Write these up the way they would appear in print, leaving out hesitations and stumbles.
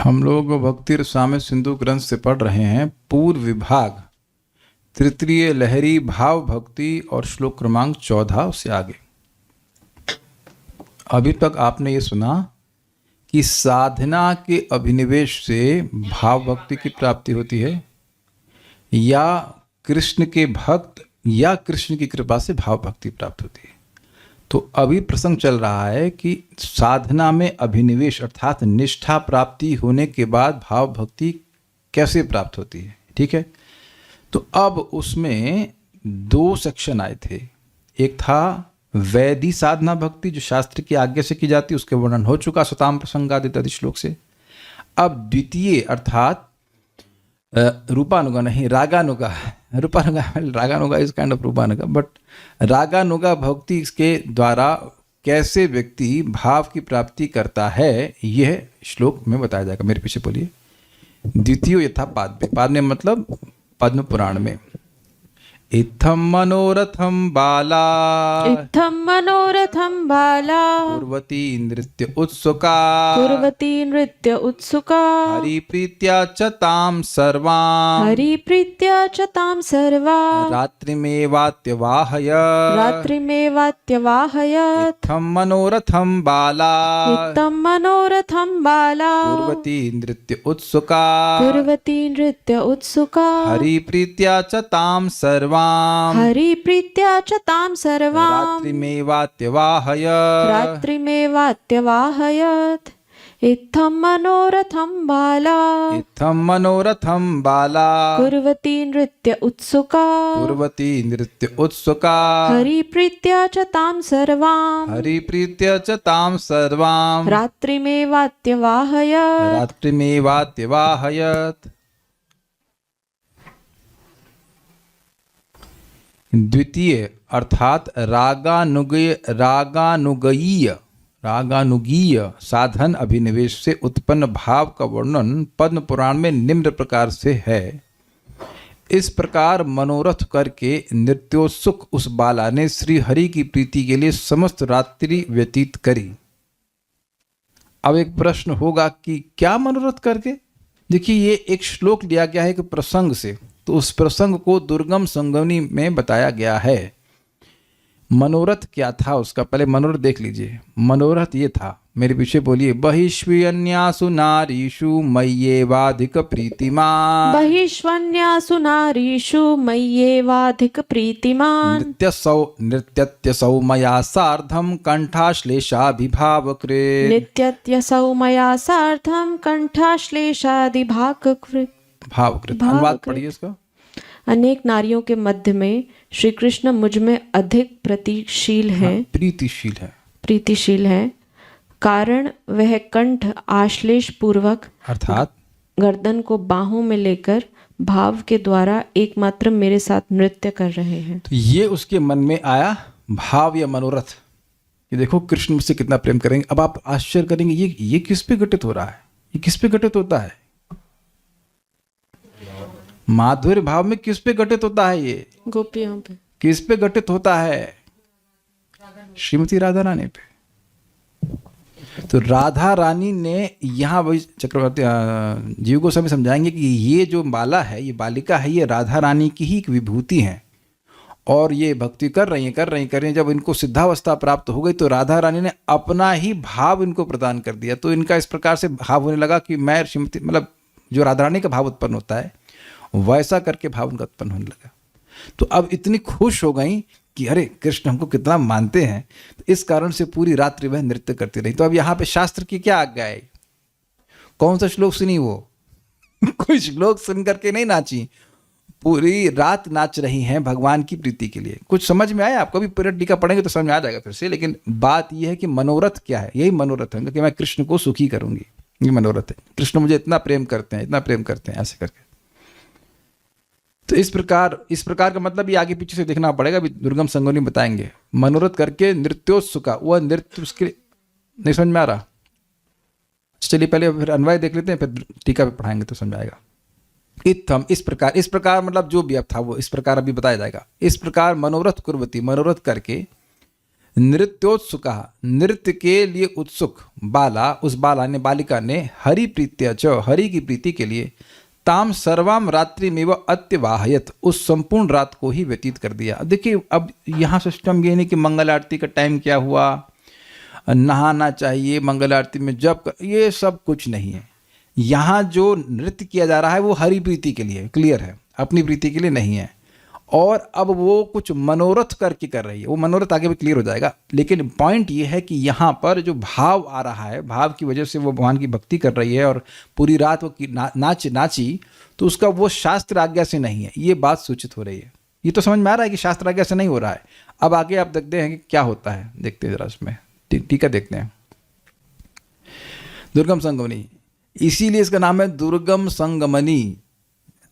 हम लोग भक्ति रसामृत सिंधु ग्रंथ से पढ़ रहे हैं पूर्व विभाग तृतीय लहरी भाव भक्ति और श्लोक क्रमांक 14 से आगे। अभी तक आपने ये सुना कि साधना के अभिनिवेश से भाव भक्ति की प्राप्ति होती है या कृष्ण के भक्त या कृष्ण की कृपा से भाव भक्ति प्राप्त होती है। तो अभी प्रसंग चल रहा है कि साधना में अभिनिवेश अर्थात निष्ठा प्राप्ति होने के बाद भाव भक्ति कैसे प्राप्त होती है। ठीक है, तो अब उसमें दो सेक्शन आए थे। एक था वैदी साधना भक्ति जो शास्त्र की आज्ञा से की जाती है, उसके वर्णन हो चुका सताम प्रसंगादि इत्यादि श्लोक से। अब द्वितीय अर्थात रूपानुगा नहीं रागानुगा, रागानुगा इज काइंड ऑफ रूपानुगा, बट रागानुगा भक्ति के द्वारा कैसे व्यक्ति भाव की प्राप्ति करता है यह श्लोक में बताया जाएगा। मेरे पीछे बोलिए। द्वितीय यथा पाद में मतलब पद्म पुराण में इत्थम मनोरथम बाला कुर्वती नृत्य उत्सुका हरिप्रीत्या च तां सर्वां रात्रिमेवात्यवाहय इत्थम मनोरथं बाला कुर्वती नृत्य उत्सुका हरिप्रीत्या च तां सर्वां रात्रिमेवात्यवाहयत् इत्थं मनोरथं बाला कुर्वती नृत्य उत्सुका हरिप्रीत्या च तां सर्वां रात्रिमेवात्यवाहयत्। द्वितीय अर्थात रागानुगीय साधन अभिनिवेश से उत्पन्न भाव का वर्णन पद्म पुराण में निम्न प्रकार से है। इस प्रकार मनोरथ करके नृत्योत्सुक उस बाला ने श्री हरि की प्रीति के लिए समस्त रात्रि व्यतीत करी। अब एक प्रश्न होगा कि क्या मनोरथ करके? देखिए, ये एक श्लोक लिया गया है एक प्रसंग से, तो उस प्रसंग को दुर्गम संगमनी में बताया गया है। मनोरथ क्या था उसका पहले मनोरथ देख लीजिए। मनोरथ ये था, मेरे पीछे बोलिए, बहिष्वन्यासु नारीषु मय्येवाधिक प्रीतिमान् नित्यत्यसौ मया सार्धं कंठाश्लेषाभिभावकृत् अनुवाद पढ़िए इसका। अनेक नारियों के मध्य में श्री कृष्ण मुझ में अधिक प्रीतिशील है, कारण वह कंठ आश्लेष पूर्वक अर्थात गर्दन को बाहों में लेकर भाव के द्वारा एकमात्र मेरे साथ नृत्य कर रहे हैं। तो ये उसके मन में आया भाव या मनोरथ कि देखो कृष्ण मुझसे कितना प्रेम करेंगे। अब आप आश्चर्य करेंगे ये किस पे घटित हो रहा है, ये किस पे घटित होता है? माधुर्य भाव में किस पे घटित होता है? ये गोपियों पे। किस पे घटित होता है? श्रीमती राधा रानी पे। तो राधा रानी ने यहाँ वही चक्रवर्ती जीव गोस्वामी समझाएंगे कि ये जो बाला है, ये बालिका है, ये राधा रानी की ही एक विभूति है और ये भक्ति कर रही हैं। जब इनको सिद्धावस्था प्राप्त हो गई तो राधा रानी ने अपना ही भाव इनको प्रदान कर दिया। तो इनका इस प्रकार से भाव होने लगा कि मैं श्रीमती, मतलब जो राधा रानी का भाव उत्पन्न होता है वैसा करके भाव उनका उत्पन्न होने लगा। तो अब इतनी खुश हो गई कि अरे कृष्ण हमको कितना मानते हैं, तो इस कारण से पूरी रात्रि वह नृत्य करती रही। तो अब यहाँ पे शास्त्र की क्या आज्ञा है? कौन सा श्लोक सुनी वो? कोई श्लोक सुन करके नहीं नाची, पूरी रात नाच रही हैं भगवान की प्रीति के लिए। कुछ समझ में आया आपको? भी पीरियड टीका पढ़ेंगे तो समझ में आ जाएगा फिर से। लेकिन बात यह है कि मनोरथ क्या है? यही मनोरथ है कि मैं कृष्ण को सुखी करूंगी, ये मनोरथ है। कृष्ण मुझे इतना प्रेम करते हैं ऐसे करके। तो इस प्रकार का मतलब ये आगे पीछे से देखना पड़ेगा, भी दुर्गम संगोनी बताएंगे। मनोरथ करके नृत्योत्सुका, वह नृत्य उसके नहीं समझ में आ रहा? चलिए पहले फिर अन्वय देख लेते हैं, फिर टीका पे पढ़ाएंगे तो समझ आएगा। इत्थम इस प्रकार मतलब जो भी अब था वो इस प्रकार अभी बताया जाएगा। इस प्रकार मनोरथ कुर्वती, मनोरथ करके नृत्योत्सुका, नृत्य के लिए उत्सुक बाला, उस बाला ने, बालिका ने, हरि प्रीत्या च, हरि की प्रीति के लिए, ताम सर्वाम रात्रि में वह अत्यवाहयत, उस संपूर्ण रात को ही व्यतीत कर दिया। देखिए अब यहाँ सिस्टम ये नहीं कि मंगल आरती का टाइम क्या हुआ, नहाना चाहिए मंगल आरती में जब, ये सब कुछ नहीं है। यहाँ जो नृत्य किया जा रहा है वो हरि प्रीति के लिए, क्लियर है, अपनी प्रीति के लिए नहीं है। और अब वो कुछ मनोरथ करके कर रही है, वो मनोरथ आगे भी क्लियर हो जाएगा। लेकिन पॉइंट ये है कि यहाँ पर जो भाव आ रहा है, भाव की वजह से वो भगवान की भक्ति कर रही है और पूरी रात वो नाची, तो उसका वो शास्त्र आज्ञा से नहीं है, ये बात सूचित हो रही है। ये तो समझ में आ रहा है कि शास्त्र आज्ञा से नहीं हो रहा है। अब आगे आप देखते हैं कि क्या होता है, देखते हैं जरा इसमें, ठीक है, देखते हैं। दुर्गम संगमनी, इसीलिए इसका नाम है दुर्गम संगमनी।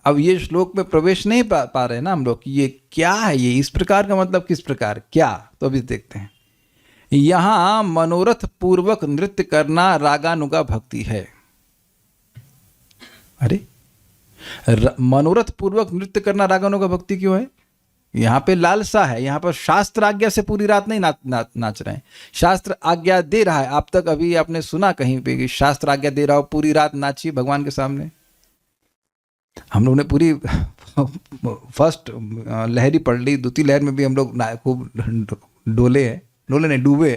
अब ये श्लोक में प्रवेश नहीं पा रहे ना हम लोग कि ये क्या है, ये इस प्रकार का मतलब किस प्रकार क्या, तो अभी देखते हैं। यहां मनोरथ पूर्वक नृत्य करना रागानुगा भक्ति है। अरे मनोरथ पूर्वक नृत्य करना रागानुगा भक्ति क्यों है? यहां पे लालसा है, यहां पर शास्त्र आज्ञा से पूरी रात नहीं नाच रहे हैं। शास्त्र आज्ञा दे रहा है, आप तक अभी आपने सुना कहीं पे कि शास्त्र आज्ञा दे रहा हो पूरी रात नाचिए भगवान के सामने? हम लोग ने पूरी फर्स्ट लहरी पढ़ ली, दूसरी लहर में भी हम लोग खूब डूबे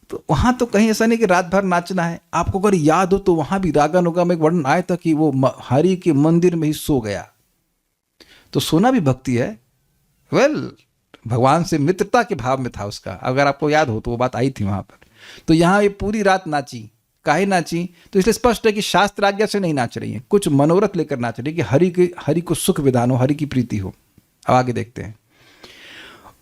तो वहाँ तो कहीं ऐसा नहीं कि रात भर नाचना है। आपको अगर याद हो तो वहाँ भी रागानुगा में एक वर्णन आया था कि वो हरि के मंदिर में ही सो गया। तो सोना भी भक्ति है। भगवान से मित्रता के भाव में था उसका, अगर आपको याद हो तो वो बात आई थी वहाँ पर। तो यहाँ ये पूरी रात नाची, काहे नाची? तो इसलिए स्पष्ट है कि शास्त्र आज्ञा से नहीं नाच रही है, कुछ मनोरथ लेकर नाच रही है कि हरि को सुख विधान हो, हरि की प्रीति हो। अब आगे देखते हैं।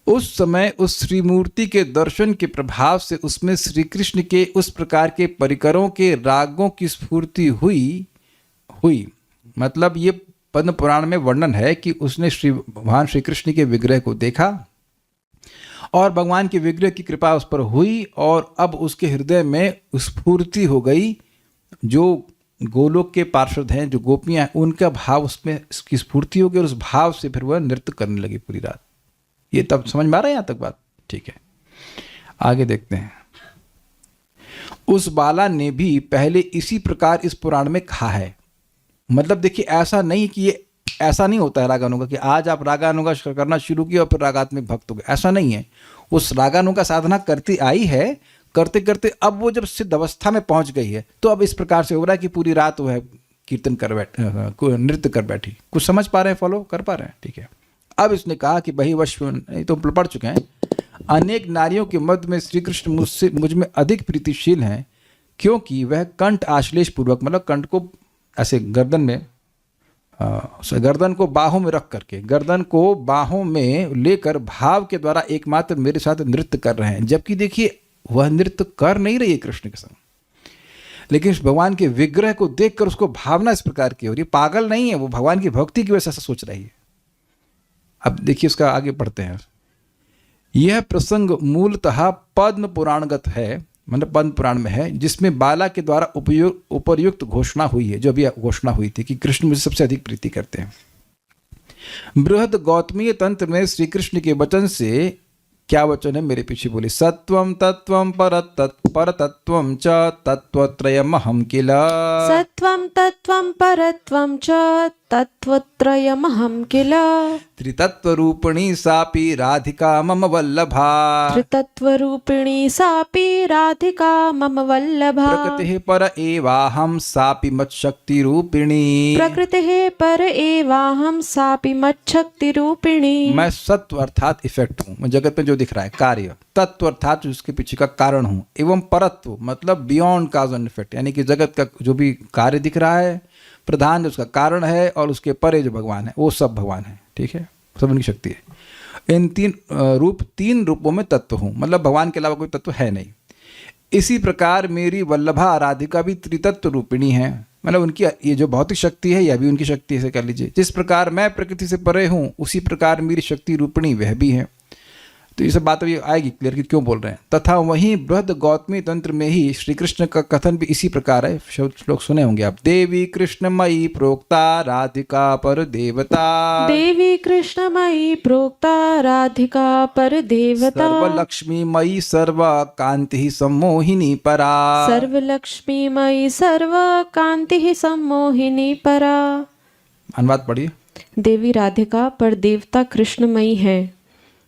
उस समय उस श्रीमूर्ति के दर्शन के प्रभाव से उसमें श्री कृष्ण के उस प्रकार के परिकरों के रागों की स्फूर्ति हुई। मतलब ये पद्म पुराण में वर्णन है कि उसने भगवान श्री कृष्ण के विग्रह को देखा और भगवान के विग्रह की कृपा उस पर हुई और अब उसके हृदय में स्फूर्ति हो गई। जो गोलोक के पार्षद हैं, जो गोपियां हैं, उनका भाव उसमें इसकी स्फूर्ति हो गई और उस भाव से फिर वह नृत्य करने लगी पूरी रात। ये तब समझ में आ रहा है यहाँ तक बात? ठीक है, आगे देखते हैं। उस बाला ने भी पहले इसी प्रकार इस पुराण में कहा है। मतलब देखिए, ऐसा नहीं कि ये ऐसा नहीं होता है रागानुगा कि आज आप रागानुगा करना शुरू किया और फिर रागात्मिक भक्त हो गए, ऐसा नहीं है। उस रागानुगा साधना करती आई है, करते करते अब वो जब सिद्ध अवस्था में पहुंच गई है तो अब इस प्रकार से हो रहा है कि पूरी रात वो है कीर्तन कर नृत्य कर बैठी। कुछ समझ पा रहे हैं, फॉलो कर पा रहे हैं? ठीक है। अब इसने कहा कि बहिवश, तो पढ़ चुके हैं, अनेक नारियों के मध्य में श्री कृष्ण मुझ में अधिक प्रीतिशील हैं, क्योंकि वह कंठ आश्लेष पूर्वक, मतलब कंठ को ऐसे गर्दन में, गर्दन को बाहों में रख करके, गर्दन को बाहों में लेकर भाव के द्वारा एकमात्र मेरे साथ नृत्य कर रहे हैं। जबकि देखिए वह नृत्य कर नहीं रही है कृष्ण के संग, लेकिन भगवान के विग्रह को देखकर उसको भावना इस प्रकार की हो रही है। पागल नहीं है, वो भगवान की भक्ति की वजह से ऐसा सोच रही है। अब देखिए उसका आगे पढ़ते हैं। यह प्रसंग मूलतः पद्म पुराणगत है, मतलब पद्म पुराण में है, जिसमें बाला के द्वारा उपर्युक्त घोषणा हुई है, जो अभी घोषणा हुई थी कि कृष्ण मुझे सबसे अधिक प्रीति करते हैं। बृहद गौतमीय तंत्र में श्री कृष्ण के वचन से, क्या वचन है मेरे पीछे बोले, सत्वम तत्वम परतत्वम च तत्वत्रयमहं किल। सत्वं तत्वं परत्वं च तत्वत्रयमहं किल। त्रितत्वरूपिणी सापि राधिका मम वल्लभा। त्रितत्वरूपिणी सापि राधिका मम वल्लभा। प्रकृतिः पर एवाहं सापि मच्छक्तिरूपिणी। प्रकृतिः पर एवाहं सापि मच्छक्तिरूपिणी। मैं सत्व अर्थात इफेक्ट हूँ, मैं जगत में जो दिख रहा है कार्य, तत्व अर्थात उसके पीछे का कारण हूँ, एवं परत्व मतलब बियॉन्ड काज एंड इफेक्ट, यानी कि जगत का जो भी कार्य दिख रहा है प्रधान जो उसका कारण है और उसके परे जो भगवान है वो सब भगवान है। ठीक है, सब उनकी शक्ति है। इन तीन रूपों में तत्व हूँ, मतलब भगवान के अलावा कोई तत्व है नहीं। इसी प्रकार मेरी वल्लभा राधिका भी त्रितत्व रूपिणी है, मतलब उनकी ये जो भौतिक शक्ति है यह भी उनकी शक्ति है, ऐसे कर लीजिए। जिस प्रकार मैं प्रकृति से परे हूँ उसी प्रकार मेरी शक्ति रूपिणी वह भी है। तो ये सब बात अभी आएगी क्लियर कि क्यों बोल रहे हैं। तथा वहीं बृहद गौतमी तंत्र में ही श्री कृष्ण का कथन भी इसी प्रकार है। श्लोक सुने होंगे आप। देवी कृष्णमयी प्रोक्ता राधिका पर देवता, देवी कृष्णमयी प्रोक्ता राधिका पर देवता, सर्वलक्ष्मीमयी सर्वकांति सम्मोहिनी परा, सर्वलक्ष्मीमयी सर्वकांति सम्मोहिनी परा। अनुवाद पढ़िए। देवी राधिका पर देवता कृष्णमयी है,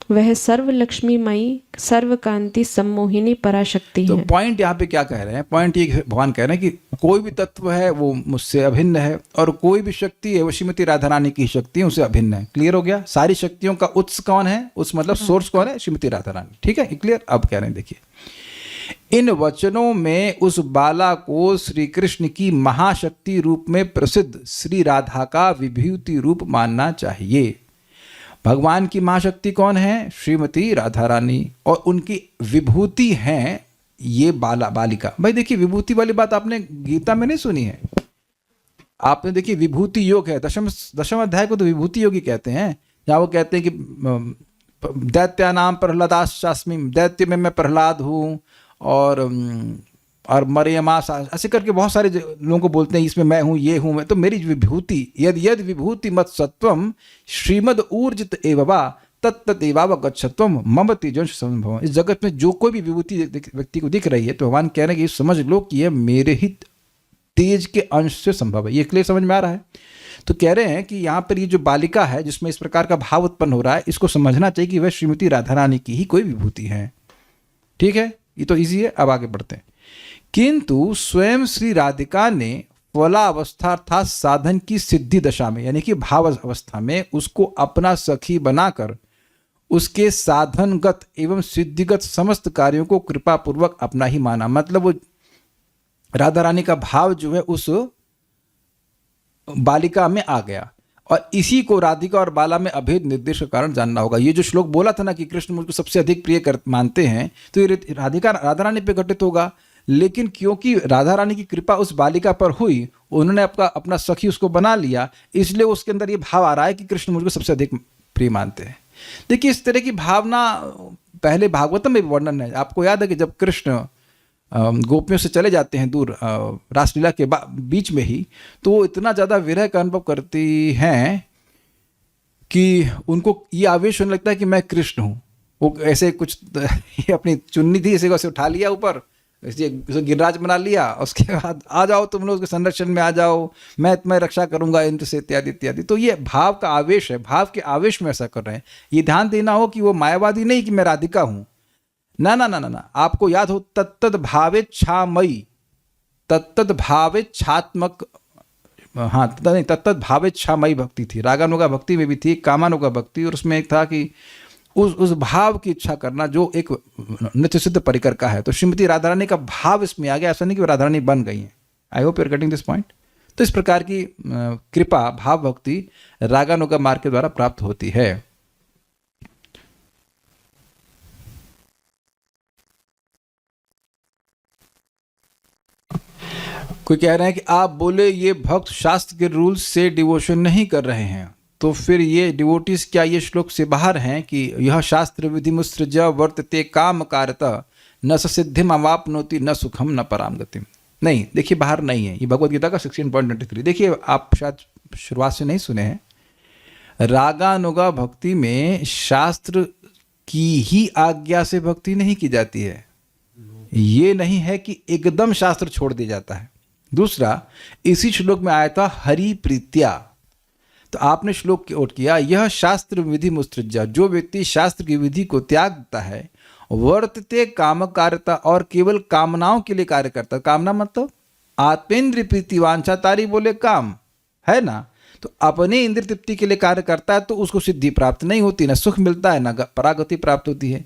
वह सर्वलक्ष्मीमयी सर्वकांति सम्मोहिनी पराशक्ति तो है। पॉइंट यहाँ पे क्या कह रहे हैं? पॉइंट ये भगवान कह रहे हैं कि कोई भी तत्व है वो मुझसे अभिन्न है, और कोई भी शक्ति है वो श्रीमती राधा रानी की शक्ति है, उससे अभिन्न है। क्लियर हो गया? सारी शक्तियों का उत्स कौन है? उस मतलब सोर्स कौन है? श्रीमती राधा रानी। ठीक है, क्लियर? अब कह रहे हैं देखिए, इन वचनों में उस बाला को श्री कृष्ण की महाशक्ति रूप में प्रसिद्ध श्री राधा का विभूति रूप मानना चाहिए। भगवान की महाशक्ति कौन है? श्रीमती राधा रानी, और उनकी विभूति हैं ये बालिका। भाई देखिए, विभूति वाली बात आपने गीता में नहीं सुनी है। आपने देखिए विभूति योग है, दशम अध्याय को तो विभूति योग ही कहते हैं, जहाँ वो कहते हैं कि दैत्यानाम प्रहलादास्मि, दैत्य में मैं प्रहलाद हूँ, और मरियमास ऐसे करके बहुत सारे लोगों को बोलते हैं इसमें मैं हूँ, ये हूँ मैं। तो मेरी विभूति यद विभूति मत सत्वम श्रीमद ऊर्जित एववा तत्तदेवाव गच्छत्वम मम तेजंश संभव। इस जगत में जो कोई भी विभूति व्यक्ति को दिख रही है, तो भगवान कह रहे हैं कि समझ लो कि यह मेरे ही तेज के अंश से संभव है। ये क्लियर समझ में आ रहा है? तो कह रहे हैं कि यहाँ पर ये जो बालिका है जिसमें इस प्रकार का भाव उत्पन्न हो रहा है, इसको समझना चाहिए कि वह श्रीमती राधा रानी की ही कोई विभूति है। ठीक है, ये तो ईजी है। अब आगे बढ़ते हैं। किंतु स्वयं श्री राधिका ने फलावस्था अर्थात साधन की सिद्धि दशा में, यानी कि भाव अवस्था में, उसको अपना सखी बनाकर उसके साधनगत एवं सिद्धिगत समस्त कार्यों को कृपा पूर्वक अपना ही माना। मतलब वो राधा रानी का भाव जो है उस बालिका में आ गया, और इसी को राधिका और बाला में अभेद निर्देश का कारण जानना होगा। ये जो श्लोक बोला था ना कि कृष्ण मुझको सबसे अधिक प्रिय मानते हैं, तो ये राधा रानी पे घटित होगा। लेकिन क्योंकि राधा रानी की कृपा उस बालिका पर हुई, उन्होंने अपना सखी उसको बना लिया, इसलिए उसके अंदर ये भाव आ रहा है कि कृष्ण मुझको सबसे अधिक प्रिय मानते हैं। देखिए, इस तरह की भावना पहले भागवतम में भी वर्णन है। आपको याद है कि जब कृष्ण गोपियों से चले जाते हैं दूर रासलीला के बीच में ही, तो वो इतना ज़्यादा विरह का अनुभव करती हैं कि उनको ये आवेश होने लगता है कि मैं कृष्ण हूँ। वो ऐसे कुछ अपनी चुन्नी थी, इसे उठा लिया ऊपर, इसे गिरिराज बना लिया, उसके बाद आ जाओ तुम लोग उसके संरक्षण में आ जाओ, मैं तुम्हें रक्षा करूंगा इंद्र से, इत्यादि इत्यादि। तो ये भाव का आवेश है, भाव के आवेश में ऐसा कर रहे हैं। ये ध्यान देना हो कि वो मायावादी नहीं कि मैं राधिका हूँ, ना ना ना ना ना। आपको याद हो तत्तद भावेच्छामयी, तत्तद भावेच्छात्मक, हाँ नहीं, तत्तद भावेच्छामयी भक्ति थी। रागानुगा भक्ति में भी थी, कामानुगा भक्ति, और उसमें एक था कि उस भाव की इच्छा करना जो एक नित्य सिद्ध परिकर का है। तो श्रीमती राधा रानी का भाव इसमें आ गया, ऐसा नहीं कि राधा रानी बन गई हैं। I hope you are getting this point. तो इस प्रकार की कृपा भाव भक्ति रागानुगा मार्ग के द्वारा प्राप्त होती है। कोई कह रहे हैं कि आप बोले ये भक्त शास्त्र के रूल्स से डिवोशन नहीं कर रहे हैं, तो फिर ये डिवोटीज क्या ये श्लोक से बाहर हैं कि यह शास्त्र विधि मुत्सृज वर्तते काम कारतः न सिद्धिम अवापनोति न सुखम न पराम गतिम। नहीं, देखिए बाहर नहीं है। ये भगवद गीता का 16.23। देखिए, आप शायद शुरुआत से नहीं सुने हैं, रागानुगा भक्ति में शास्त्र की ही आज्ञा से भक्ति नहीं की जाती है। ये नहीं है कि एकदम शास्त्र छोड़ दिया जाता है। दूसरा, इसी श्लोक में आया था हरि प्रीत्या, तो आपने श्लोक की ओट किया, यह शास्त्र विधि मुत्सृज्य, जो व्यक्ति शास्त्र की विधि को त्याग देता है, वर्तते काम कार्यता, और केवल कामनाओं के लिए कार्य करता। कामना मतलब आत्मेंद्रिय प्रीति वांछा, तारी बोले काम है ना, तो अपने इंद्रिय तृप्ति के लिए कार्य करता है, तो उसको सिद्धि प्राप्त नहीं होती, ना सुख मिलता है, ना परागति प्राप्त होती है।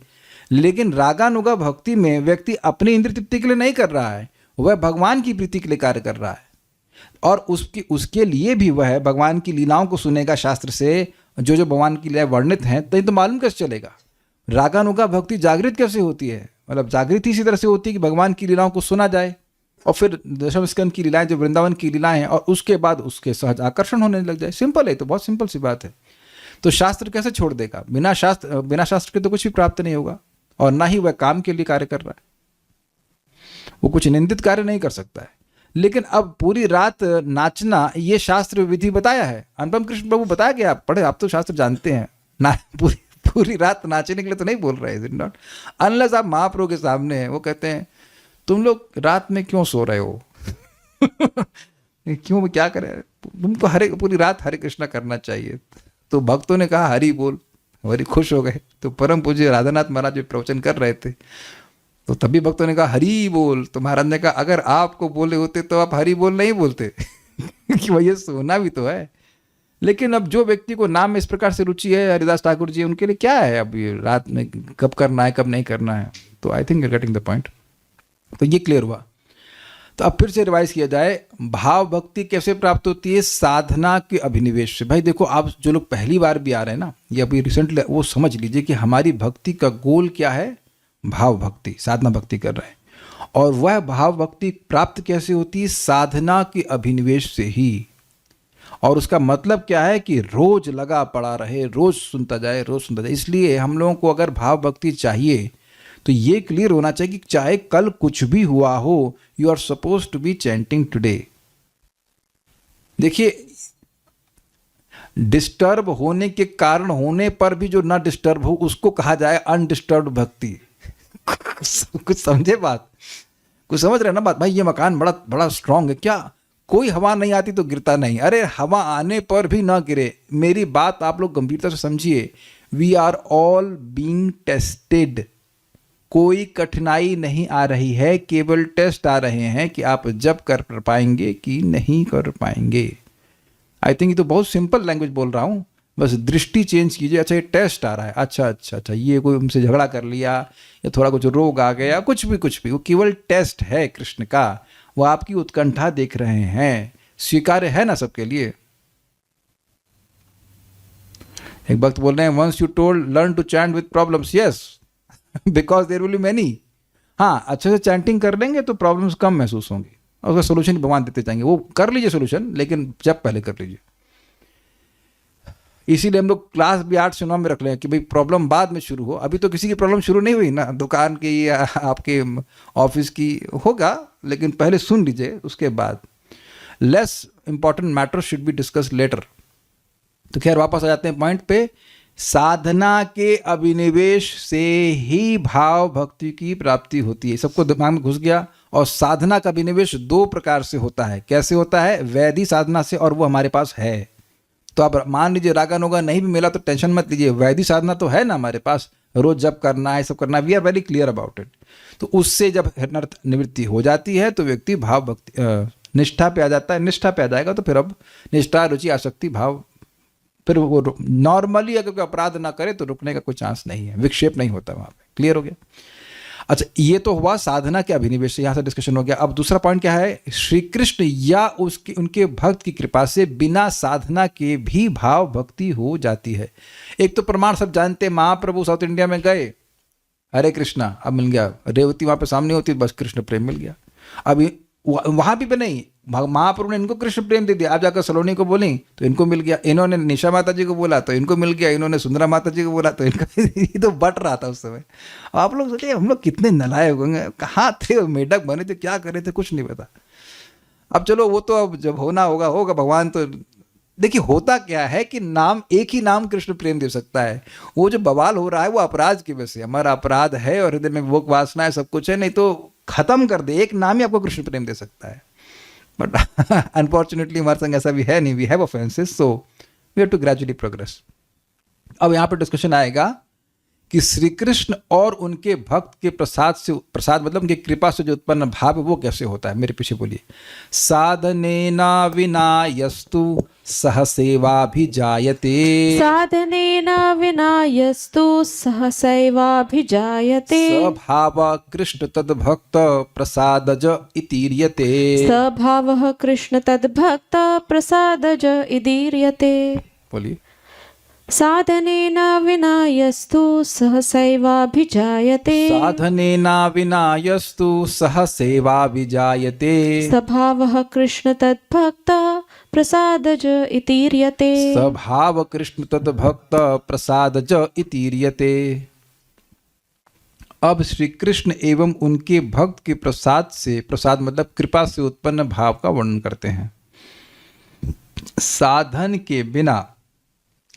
लेकिन रागानुगा भक्ति में व्यक्ति अपनी इंद्रिय तृप्ति के लिए नहीं कर रहा है, वह भगवान की प्रीति के लिए कार्य कर रहा है, और उसके लिए भी वह भगवान की लीलाओं को सुनेगा शास्त्र से, जो भगवान की लीलाएं वर्णित हैं। तो मालूम कैसे चलेगा रागानुगा भक्ति जागृत कैसे होती है? मतलब जागृति इसी तरह से होती है कि भगवान की लीलाओं को सुना जाए, और फिर दशम स्कंद की लीलाएं जो वृंदावन की लीलाएं हैं, और उसके बाद उसके सहज आकर्षण होने लग जाए। सिंपल है, तो बहुत सिंपल सी बात है। तो शास्त्र कैसे छोड़ देगा? बिना शास्त्र के तो कुछ भी प्राप्त नहीं होगा, और ना ही वह काम के लिए कार्य कर रहा है, वो कुछ निंदित कार्य नहीं कर सकता है। लेकिन अब पूरी रात नाचना, ये शास्त्र विधि बताया है, अनुपम कृष्ण प्रभु बताया गया, आप पढ़े, आप तो शास्त्र जानते हैं ना। पूरी रात नाचने के लिए तो नहीं बोल रहे हैं, नॉट अनलेस आप महाप्रभु के सामने हैं, वो कहते हैं तुम लोग रात में क्यों सो रहे हो? क्यों, क्या करें, तुमको पूरी रात हरे कृष्णा करना चाहिए। तो भक्तों ने कहा हरि बोल, बड़ी खुश हो गए। तो परम पूज्य राधानाथ महाराज जो प्रवचन कर रहे थे, तो तभी भक्तों ने कहा हरि बोल। तो महाराज ने कहा अगर आपको बोले होते तो आप हरि बोल नहीं बोलते कि भैया सोना भी तो है। लेकिन अब जो व्यक्ति को नाम में इस प्रकार से रुचि है, हरिदास ठाकुर जी, उनके लिए क्या है अब ये रात में कब करना है कब नहीं करना है। तो I think you are getting the point. तो ये क्लियर हुआ। तो अब फिर से रिवाइज किया जाए, भाव भक्ति कैसे प्राप्त होती है? साधना के अभिनिवेश से। भाई देखो, आप जो लोग पहली बार भी आ रहे हैं ना, ये अभी रिसेंटली, वो समझ लीजिए कि हमारी भक्ति का गोल क्या है? भाव भक्ति, साधना भक्ति कर रहे हैं। और वह भाव भक्ति प्राप्त कैसे होती है? साधना के अभिनिवेश से ही। और उसका मतलब क्या है कि रोज लगा पड़ा रहे, रोज सुनता जाए, रोज सुनता जाए। इसलिए हम लोगों को अगर भाव भक्ति चाहिए तो ये क्लियर होना चाहिए कि चाहे कल कुछ भी हुआ हो, you are suppose to be chanting today. देखिए, डिस्टर्ब होने के कारण होने पर भी जो ना डिस्टर्ब हो, उसको कहा जाए अनडिस्टर्ब भक्ति। कुछ समझे बात? कुछ समझ रहे ना बात? भाई ये मकान बड़ा बड़ा स्ट्रांग है, क्या कोई हवा नहीं आती तो गिरता नहीं? अरे हवा आने पर भी ना गिरे। मेरी बात आप लोग गंभीरता से समझिए। We are all being tested. कोई कठिनाई नहीं आ रही है, केवल टेस्ट आ रहे हैं कि आप जब कर पाएंगे कि नहीं कर पाएंगे। आई थिंक ये तो बहुत सिंपल लैंग्वेज बोल रहा हूँ, बस दृष्टि चेंज कीजिए। अच्छा, ये टेस्ट आ रहा है, अच्छा अच्छा अच्छा, ये कोई हमसे झगड़ा कर लिया या थोड़ा कुछ रोग आ गया, कुछ भी, वो केवल टेस्ट है कृष्ण का। वो आपकी उत्कंठा देख रहे हैं, स्वीकार्य है ना सबके लिए। एक भक्त बोल रहे हैं, once you told learn to chant with problems, yes because there will be many. हाँ, अच्छे से चैंटिंग कर लेंगे तो प्रॉब्लम्स कम महसूस होंगी, और उसका सोल्यूशन भगवान देते जाएंगे। वो कर लीजिए सोल्यूशन, लेकिन जब पहले कर लीजिए। इसीलिए हम लोग क्लास भी 8 से 9 में रख लें कि भाई प्रॉब्लम बाद में शुरू हो। अभी तो किसी की प्रॉब्लम शुरू नहीं हुई ना, दुकान की या आपके ऑफिस की होगा, लेकिन पहले सुन लीजिए, उसके बाद less important matter should be discuss later. तो खैर वापस आ जाते हैं पॉइंट पे। साधना के अभिनिवेश से ही भाव भक्ति की प्राप्ति होती है। सबको दिमाग में घुस गया। और साधना का अभिनिवेश 2 प्रकार से होता है। कैसे होता है? वैधि साधना से, और वो हमारे पास है। तो आप मान लीजिए रागानुगा नहीं भी मिला तो टेंशन मत लीजिए, वैधि साधना तो है ना हमारे पास, रोज जब करना है, सब करना है, we are very clear about it. तो उससे जब निवृत्ति हो जाती है तो व्यक्ति भाव भक्ति निष्ठा पे आ जाता है। निष्ठा पे आ जाएगा तो फिर अब निष्ठा, रुचि, आसक्ति, भाव, फिर वो नॉर्मली अगर कोई अपराध ना करे तो रुकने का कोई चांस नहीं है, विक्षेप नहीं होता वहाँ पे। क्लियर हो गया? अच्छा, ये तो हुआ साधना के अभिनिवेश से, यहाँ से डिस्कशन हो गया। अब दूसरा पॉइंट क्या है? श्री कृष्ण या उनके भक्त की कृपा से बिना साधना के भी भाव भक्ति हो जाती है। एक तो प्रमाण सब जानते हैं, महाप्रभु साउथ इंडिया में गए, हरे कृष्णा, अब मिल गया। रेवती वहाँ पे सामने होती, बस कृष्ण प्रेम मिल गया। अब वहाँ भी नहीं, महाप्रभु ने इनको कृष्ण प्रेम दे दिया, आप जाकर सलोनी को बोली तो इनको मिल गया, इन्होंने निशा माता जी को बोला तो इनको मिल गया, इन्होंने सुंदरा माता जी को बोला तो इनको ये तो बट रहा था उस समय। आप लोग सोचिए हम लोग कितने नालायक होंगे, कहाँ थे, मेढक बने थे, क्या करे थे, कुछ नहीं पता। अब चलो वो तो अब जब होना होगा होगा, भगवान तो देखिए होता क्या है कि नाम, एक ही नाम कृष्ण प्रेम दे सकता है। वो जो बवाल हो रहा है वो अपराध की वजह से, हमारा अपराध है और हृदय में भोग वासना है, सब कुछ है, नहीं तो खत्म कर दे, एक नाम ही आपको कृष्ण प्रेम दे सकता है। बट अनफॉर्चुनेटली हमारे संग ऐसा भी है नहीं, we have offences, so we have to gradually progress. अब यहाँ पर डिस्कशन आएगा कि श्री कृष्ण और उनके भक्त के प्रसाद से, प्रसाद मतलब उनकी कृपा से जो उत्पन्न भाव वो कैसे होता है। मेरे पीछे बोलिए। साधनेना विनायस्तु सहसेवाभिजायते, साधनेना विनायस्तु सहसैवाभिजायते, स्वभाव कृष्ण तद्भक्त प्रसादज इतीर्यते, स्वभावः कृष्ण तद्भक्त प्रसादज इदीर्यते। बोलिए। साधनेन विनायस्तु सहसैवाभिजायते साधनेना विनायस्तु सहसैवा विजायते स्वभावः कृष्ण तद्भक्त प्रसादज इतीर्यते स्वभाव कृष्ण तद्भक्त प्रसादज इतीर्यते। अब श्री कृष्ण एवं उनके भक्त के प्रसाद से, प्रसाद मतलब कृपा से उत्पन्न भाव का वर्णन करते हैं। साधन के बिना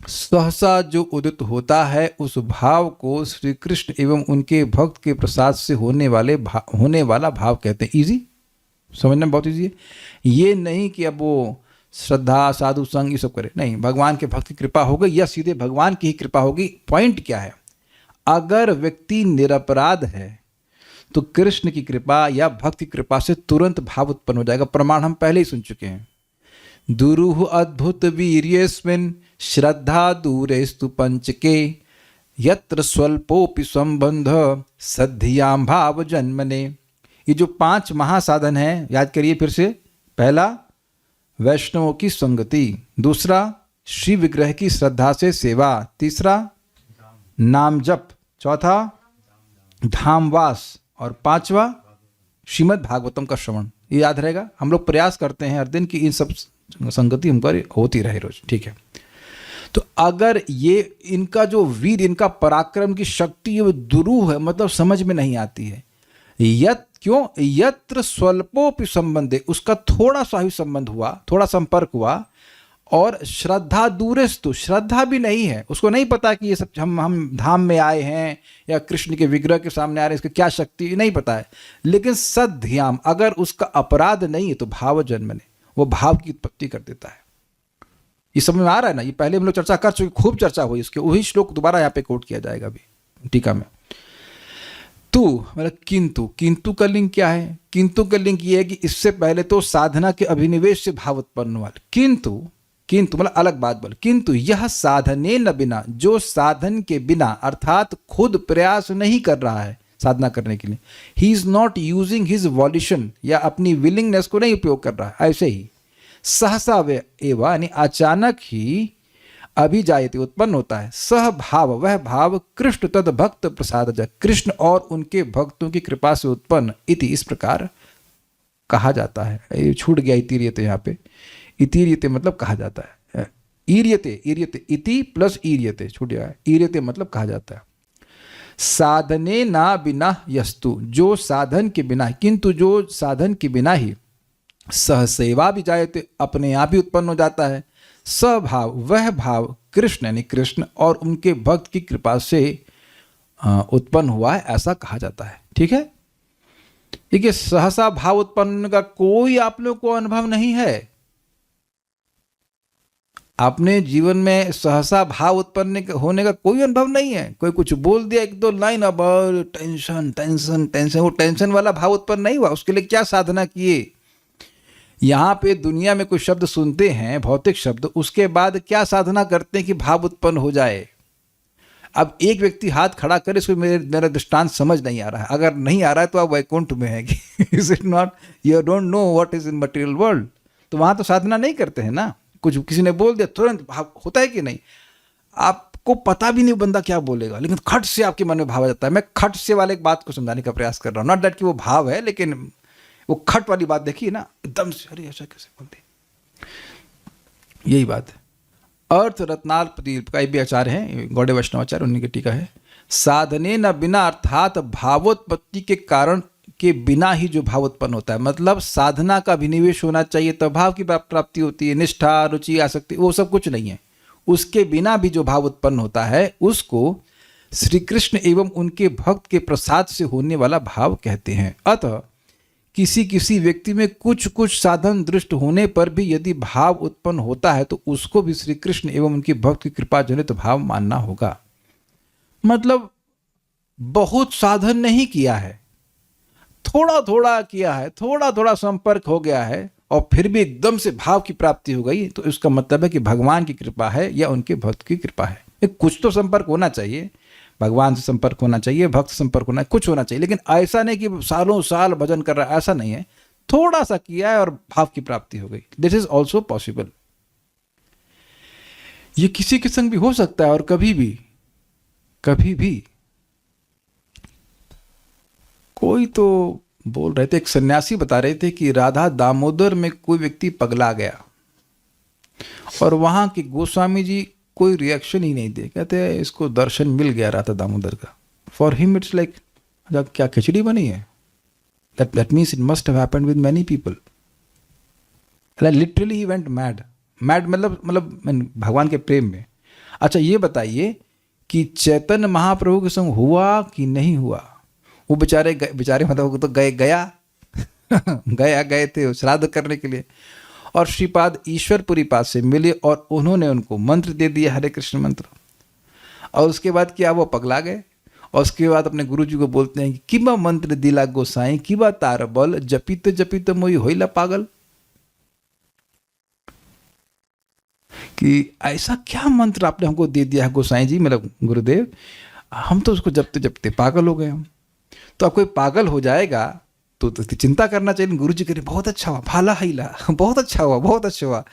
सहसा जो उदित होता है उस भाव को श्री कृष्ण एवं उनके भक्त के प्रसाद से होने वाला भाव कहते हैं। इजी समझना, बहुत इजी है। ये नहीं कि अब वो श्रद्धा साधु संग ये सब करे, नहीं, भगवान के भक्त की कृपा हो गई या सीधे भगवान की ही कृपा होगी। पॉइंट क्या है, अगर व्यक्ति निरपराध है तो कृष्ण की कृपा या भक्ति की कृपा से तुरंत भाव उत्पन्न हो जाएगा। प्रमाण हम पहले ही सुन चुके हैं। दुरुह अद्भुत वीर्यस्मिन् श्रद्धा दूरेस्तु पंचके यत्र स्वल्पोपि संबंध सद्धियां भाव जन्मने। ये जो 5 महासाधन हैं, याद करिए फिर से। पहला, वैष्णवों की संगति। दूसरा, श्री विग्रह की श्रद्धा से सेवा। तीसरा, नाम जप। चौथा, धामवास। और 5वां, श्रीमद् भागवतम का श्रवण। ये याद रहेगा। हम लोग प्रयास करते हैं हर दिन कि इन सब संगति हमको होती रहे रोज, ठीक है। तो अगर ये इनका जो वीर, इनका पराक्रम की शक्ति वो दुरूह है, मतलब समझ में नहीं आती है। क्यों? यत्र स्वल्पोपि संबंधे, उसका थोड़ा सा ही संबंध हुआ, थोड़ा संपर्क हुआ। और श्रद्धा दूरेस्तु, श्रद्धा भी नहीं है, उसको नहीं पता कि ये सब हम धाम में आए हैं या कृष्ण के विग्रह के सामने आ रहे हैं, इसकी क्या शक्ति नहीं पता है। लेकिन सद्ध्याम, अगर उसका अपराध नहीं है तो भाव जन्मने, वो भाव की उत्पत्ति कर देता है। ये समझ में आ रहा है ना? ये पहले हम लोग चर्चा कर चुके, खूब चर्चा हुई इसके। वही श्लोक दोबारा यहाँ पे कोट किया जाएगा अभी टीका में। तू मतलब किंतु, किंतु का लिंग क्या है? किंतु का लिंग ये है कि इससे पहले तो साधना के अभिनिवेश से भाव उत्पन्न हुआ। किंतु, किंतु मतलब अलग बात बोल। किंतु यह साधने न बिना, जो साधन के बिना अर्थात खुद प्रयास नहीं कर रहा है साधना करने के लिए, he is not using his violation, या अपनी विलिंगनेस को नहीं उपयोग कर रहा है, ऐसे ही सहसा एवं यानी अचानक ही अभिजायते उत्पन्न होता है। सह भाव, वह भाव कृष्ण तद भक्त प्रसाद, कृष्ण और उनके भक्तों की कृपा से उत्पन्न, इति इस प्रकार कहा जाता है। ये छूट गया इतीर्यते, यहाँ पे इतीर्यते मतलब कहा जाता है। ईर्यते, ईर्यते इति प्लस ईर्यते छूट गया है। ईर्यते मतलब कहा जाता है। साधने ना बिना यस्तु, जो साधन के बिना, किंतु जो साधन के बिना ही सहसेवा भी जायते, अपने आप ही उत्पन्न हो जाता है। स्वभाव, वह भाव कृष्ण यानी कृष्ण और उनके भक्त की कृपा से उत्पन्न हुआ है, ऐसा कहा जाता है। ठीक है, देखिए सहसा भाव उत्पन्न का कोई आप लोग को अनुभव नहीं है। अपने जीवन में सहसा भाव उत्पन्न होने का कोई अनुभव नहीं है। कोई कुछ बोल दिया, 1-2 लाइन, अब टेंशन टेंशन टेंशन, वो टेंशन वाला भाव उत्पन्न नहीं हुआ। उसके लिए क्या साधना किए? यहाँ पे दुनिया में कोई शब्द सुनते हैं, भौतिक शब्द, उसके बाद क्या साधना करते हैं कि भाव उत्पन्न हो जाए। अब एक व्यक्ति हाथ खड़ा करे, इसको मेरा दृष्टांत समझ नहीं आ रहा है। अगर नहीं आ रहा है तो आप वैकुंठ में है। Is it not? You don't know what is in material world. तो वहाँ तो साधना नहीं करते हैं ना। कुछ किसी ने बोल दिया, तुरंत भाव होता है कि नहीं? आपको पता भी नहीं बंदा क्या बोलेगा, लेकिन खट से आपके मन में भाव आ जाता है। मैं खट से वाले एक बात को समझाने का प्रयास कर रहा हूँ। नॉट दैट कि वो भाव है, लेकिन वो खट वाली बात देखिए ना, एकदम से अरे ऐसा कैसे बोलते, यही बात है। अर्थ रत्नाल प्रदीप का भी आचार्य है, गौड़े वैष्णवाचार्य, उन्हीं की टीका है। साधने न बिना अर्थात भावोत्पत्ति के कारण के बिना ही जो भाव उत्पन्न होता है, मतलब साधना का अभिनिवेश होना चाहिए तब भाव की प्राप्ति होती है। निष्ठा, रुचि, आसक्ति, वो सब कुछ नहीं है। उसके बिना भी जो भाव उत्पन्न होता है उसको श्री कृष्ण एवं उनके भक्त के प्रसाद से होने वाला भाव कहते हैं। अतः किसी किसी व्यक्ति में कुछ कुछ साधन दृष्ट होने पर भी यदि भाव उत्पन्न होता है तो उसको भी श्री कृष्ण एवं उनके भक्त की कृपा जनित भाव मानना होगा। मतलब बहुत साधन नहीं किया है, थोड़ा थोड़ा किया है, थोड़ा थोड़ा संपर्क हो गया है और फिर भी एकदम से भाव की प्राप्ति हो गई, तो इसका मतलब है कि भगवान की कृपा है या उनके भक्त की कृपा है। कुछ तो संपर्क होना चाहिए, भगवान से संपर्क होना चाहिए, भक्त से संपर्क होना, कुछ होना चाहिए। लेकिन ऐसा नहीं कि सालों साल भजन कर रहा है, ऐसा नहीं है। थोड़ा सा किया है और भाव की प्राप्ति हो गई। This is also possible. ये किसी के संग भी हो सकता है, और कभी भी कोई तो बोल रहे थे, एक सन्यासी बता रहे थे कि राधा दामोदर में कोई व्यक्ति पगला गया और वहां के गोस्वामी जी कोई रिएक्शन ही नहीं दे, कहते हैं इसको दर्शन मिल गया राधा दामोदर का। फॉर हिम इट्स लाइक क्या खिचड़ी बनी है? That means it must have happened with many people. Literally he went mad मतलब भगवान के प्रेम में। अच्छा ये बताइए कि चैतन्य महाप्रभु के संग हुआ कि नहीं हुआ? वो बेचारे मतलब वो तो गए थे श्राद्ध करने के लिए, और श्रीपाद ईश्वरपुरी पाद से मिले और उन्होंने उनको मंत्र दे दिया, हरे कृष्ण मंत्र। और उसके बाद क्या वो पगला गए, और उसके बाद अपने गुरु जी को बोलते हैं कि किबा मंत्र दिला गोसाई किबा तार बल जपित मोई होइला पागल। कि ऐसा क्या मंत्र आपने हमको दे दिया है गोसाई जी, मतलब गुरुदेव, हम तो उसको जपते जपते पागल हो गए हम। तो अब कोई पागल हो जाएगा तो चिंता करना चाहिए। गुरु जी कह रहे बहुत अच्छा हुआ, भाला हिला, बहुत अच्छा हुआ।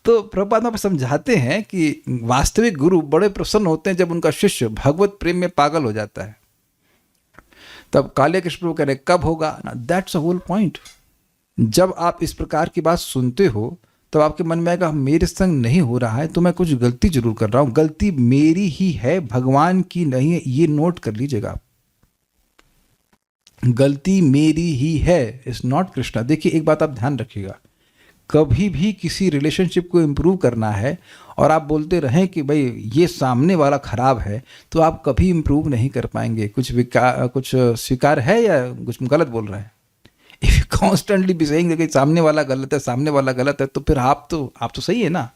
तो प्रभुपाद वहाँ पे समझाते हैं कि वास्तविक गुरु बड़े प्रसन्न होते हैं जब उनका शिष्य भगवत प्रेम में पागल हो जाता है। तब काले कृष्ण प्रभु कह रहे कब होगा ना, दैट्स अ होल पॉइंट। जब आप इस प्रकार की बात सुनते हो तो आपके मन में आएगा मेरे संग नहीं हो रहा है तो मैं कुछ गलती जरूर कर रहा हूं, गलती मेरी ही है, भगवान की नहीं है। ये नोट कर लीजिएगा आप, गलती मेरी ही है, इज नॉट कृष्णा। देखिए एक बात आप ध्यान रखिएगा, कभी भी किसी रिलेशनशिप को इम्प्रूव करना है और आप बोलते रहें कि भाई ये सामने वाला खराब है, तो आप कभी इम्प्रूव नहीं कर पाएंगे। कुछ स्वीकार है या कुछ गलत बोल रहे हैं? If you constantly be saying कि सामने वाला गलत है, तो फिर आप तो सही है ना।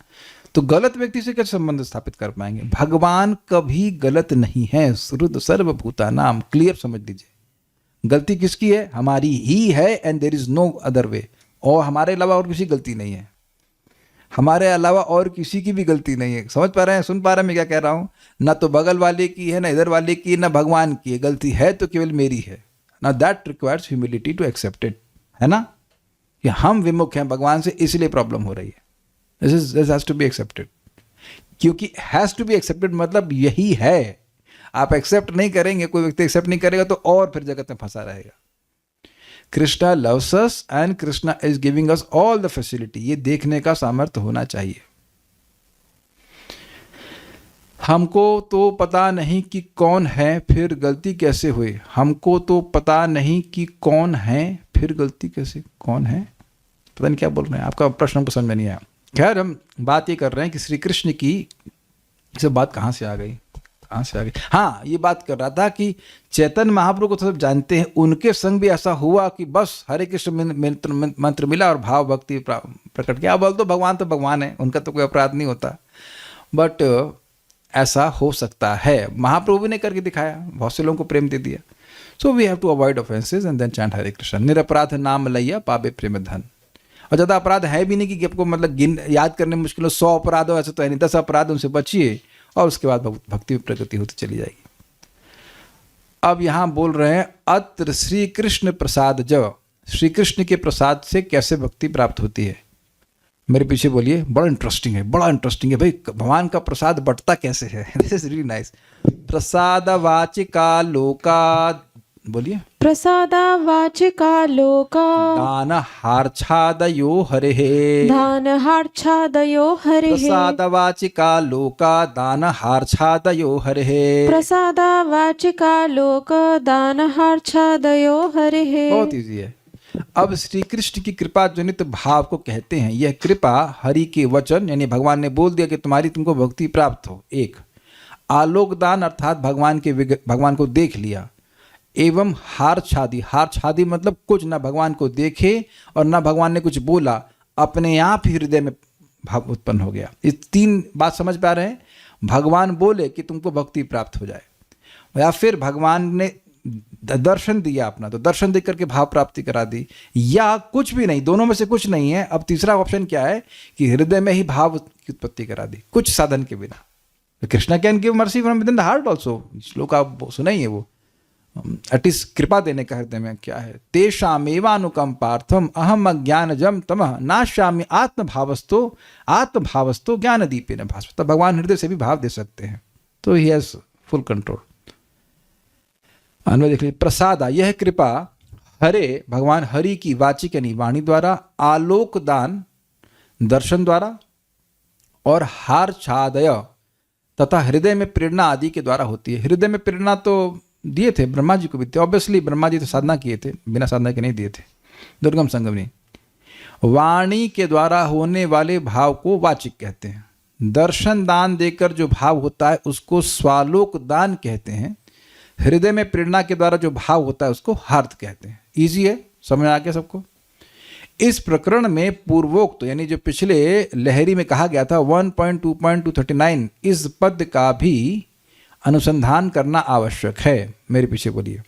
तो गलत व्यक्ति से कैसे संबंध स्थापित कर पाएंगे? भगवान कभी गलत नहीं है, श्रुत सर्वभूतानाम, क्लियर समझ लीजिए। गलती किसकी है? हमारी ही है, and there is no other way. और हमारे अलावा और किसी गलती नहीं है, हमारे अलावा और किसी की भी गलती नहीं है। समझ पा रहे हैं, सुन पा रहे हैं मैं क्या कह रहा हूं? ना तो बगल वाले की है, ना इधर वाले की, ना भगवान की है। गलती है तो केवल मेरी है ना। That requires humility to accept it, है ना, कि हम विमुख हैं भगवान से, इसलिए प्रॉब्लम हो रही है। This has to be accepted, क्योंकि हैज टू बी एक्सेप्टेड मतलब यही है। आप एक्सेप्ट नहीं करेंगे, कोई व्यक्ति एक्सेप्ट नहीं करेगा तो और फिर जगत में फंसा रहेगा। Krishna loves us and Krishna is giving us all the facility, ये देखने का सामर्थ्य होना चाहिए। हमको तो पता नहीं कि कौन है, फिर गलती कैसे हुई। हमको तो पता नहीं कि कौन है, फिर गलती कैसे, कौन है, पता नहीं क्या बोल रहे हैं। आपका प्रश्न हमको समझ में नहीं आया। खैर हम बात ये कर रहे हैं कि श्री कृष्ण की, इसे बात कहाँ से आ गई? हाँ, ये बात कर रहा था कि चैतन्य महाप्रभु को तो सब जानते हैं, उनके संग भी ऐसा हुआ कि बस हरे कृष्ण मंत्र मिला और भाव भक्ति प्रकट किया। बोल तो भगवान है, उनका तो कोई अपराध नहीं होता, बट ऐसा हो सकता है। महाप्रभु ने करके दिखाया, बहुत से लोगों को प्रेम दे दिया। So we have to avoid offences and then chant Hare Krishna. निरपराध नाम लैया पावे प्रेम धन। और ज़्यादा अपराध है भी नहीं कि आपको मतलब याद करने मुश्किल हो, 100 अपराध हो ऐसा तो है नहीं, 10 अपराध उनसे बचिए और उसके बाद भक्ति में प्रगति होती चली जाएगी। अब यहां बोल रहे हैं अत्र श्री कृष्ण प्रसाद जब, श्री कृष्ण के प्रसाद से कैसे भक्ति प्राप्त होती है। मेरे पीछे बोलिए, बड़ा इंटरेस्टिंग है भाई, भगवान का प्रसाद बंटता कैसे है? This is really nice. प्रसाद वाचिका लोका, बोलिए, प्रसादावाचिका लोका दान हार्छादयो हरे, दान हार्छादयो हरे, प्रसादवाचिका लोका दान हार्छादयो हरे, प्रसादावाचिका लोक दान हार्छादयो हरे। बहुत इजी है। अब श्री कृष्ण की कृपा जनित भाव को कहते हैं। यह कृपा हरि के वचन, यानी भगवान ने बोल दिया कि तुमको भक्ति प्राप्त हो। एक आलोकदान अर्थात भगवान को देख लिया, एवं हार्छादि मतलब कुछ ना भगवान को देखे और ना भगवान ने कुछ बोला, अपने आप ही हृदय में भाव उत्पन्न हो गया। ये 3 बात समझ पा रहे हैं? भगवान बोले कि तुमको भक्ति प्राप्त हो जाए, या फिर भगवान ने दर्शन दिया अपना, तो दर्शन देख करके भाव प्राप्ति करा दी, या कुछ भी नहीं, दोनों में से कुछ नहीं है। अब तीसरा ऑप्शन क्या है कि हृदय में ही भाव की उत्पत्ति करा दी, कुछ साधन के बिना। Krishna can give mercy from with in the heart also, श्लोक आप सुना ही है वो। एटलीस्ट कृपा देने का हृदय में क्या है, तेषामेवानुकंपार्थम अहम अज्ञानजम तमः नाश्यामि आत्मभावस्तो ज्ञान दीपेन भास्वता। भगवान हृदय से भी भाव दे सकते हैं, तो ही हैज फुल कंट्रोल। अन्वय देख लीजिए, प्रसादा यह कृपा हरे भगवान हरि की वाचिक यानी वाणी द्वारा, आलोक दान दर्शन द्वारा और हार छादय तथा हृदय में प्रेरणा आदि के द्वारा होती है। हृदय में प्रेरणा तो दिए थे ब्रह्मा जी को भी थे, ऑब्वियसली ब्रह्मा जी तो साधना किए थे, बिना साधना के नहीं दिए थे, दुर्गम संगम नहीं। वाणी के द्वारा होने वाले भाव को वाचिक कहते हैं। दर्शन दान देकर जो भाव होता है उसको स्वालोक दान कहते हैं। हृदय में प्रेरणा के द्वारा जो भाव होता है उसको हार्थ कहते हैं। इजी है, समझ आ गया सबको। इस प्रकरण में पूर्वोक्त यानी जो पिछले लहरी में कहा गया था 1.2.239 इस पद का भी अनुसंधान करना आवश्यक है। मेरे पीछे बोलिए,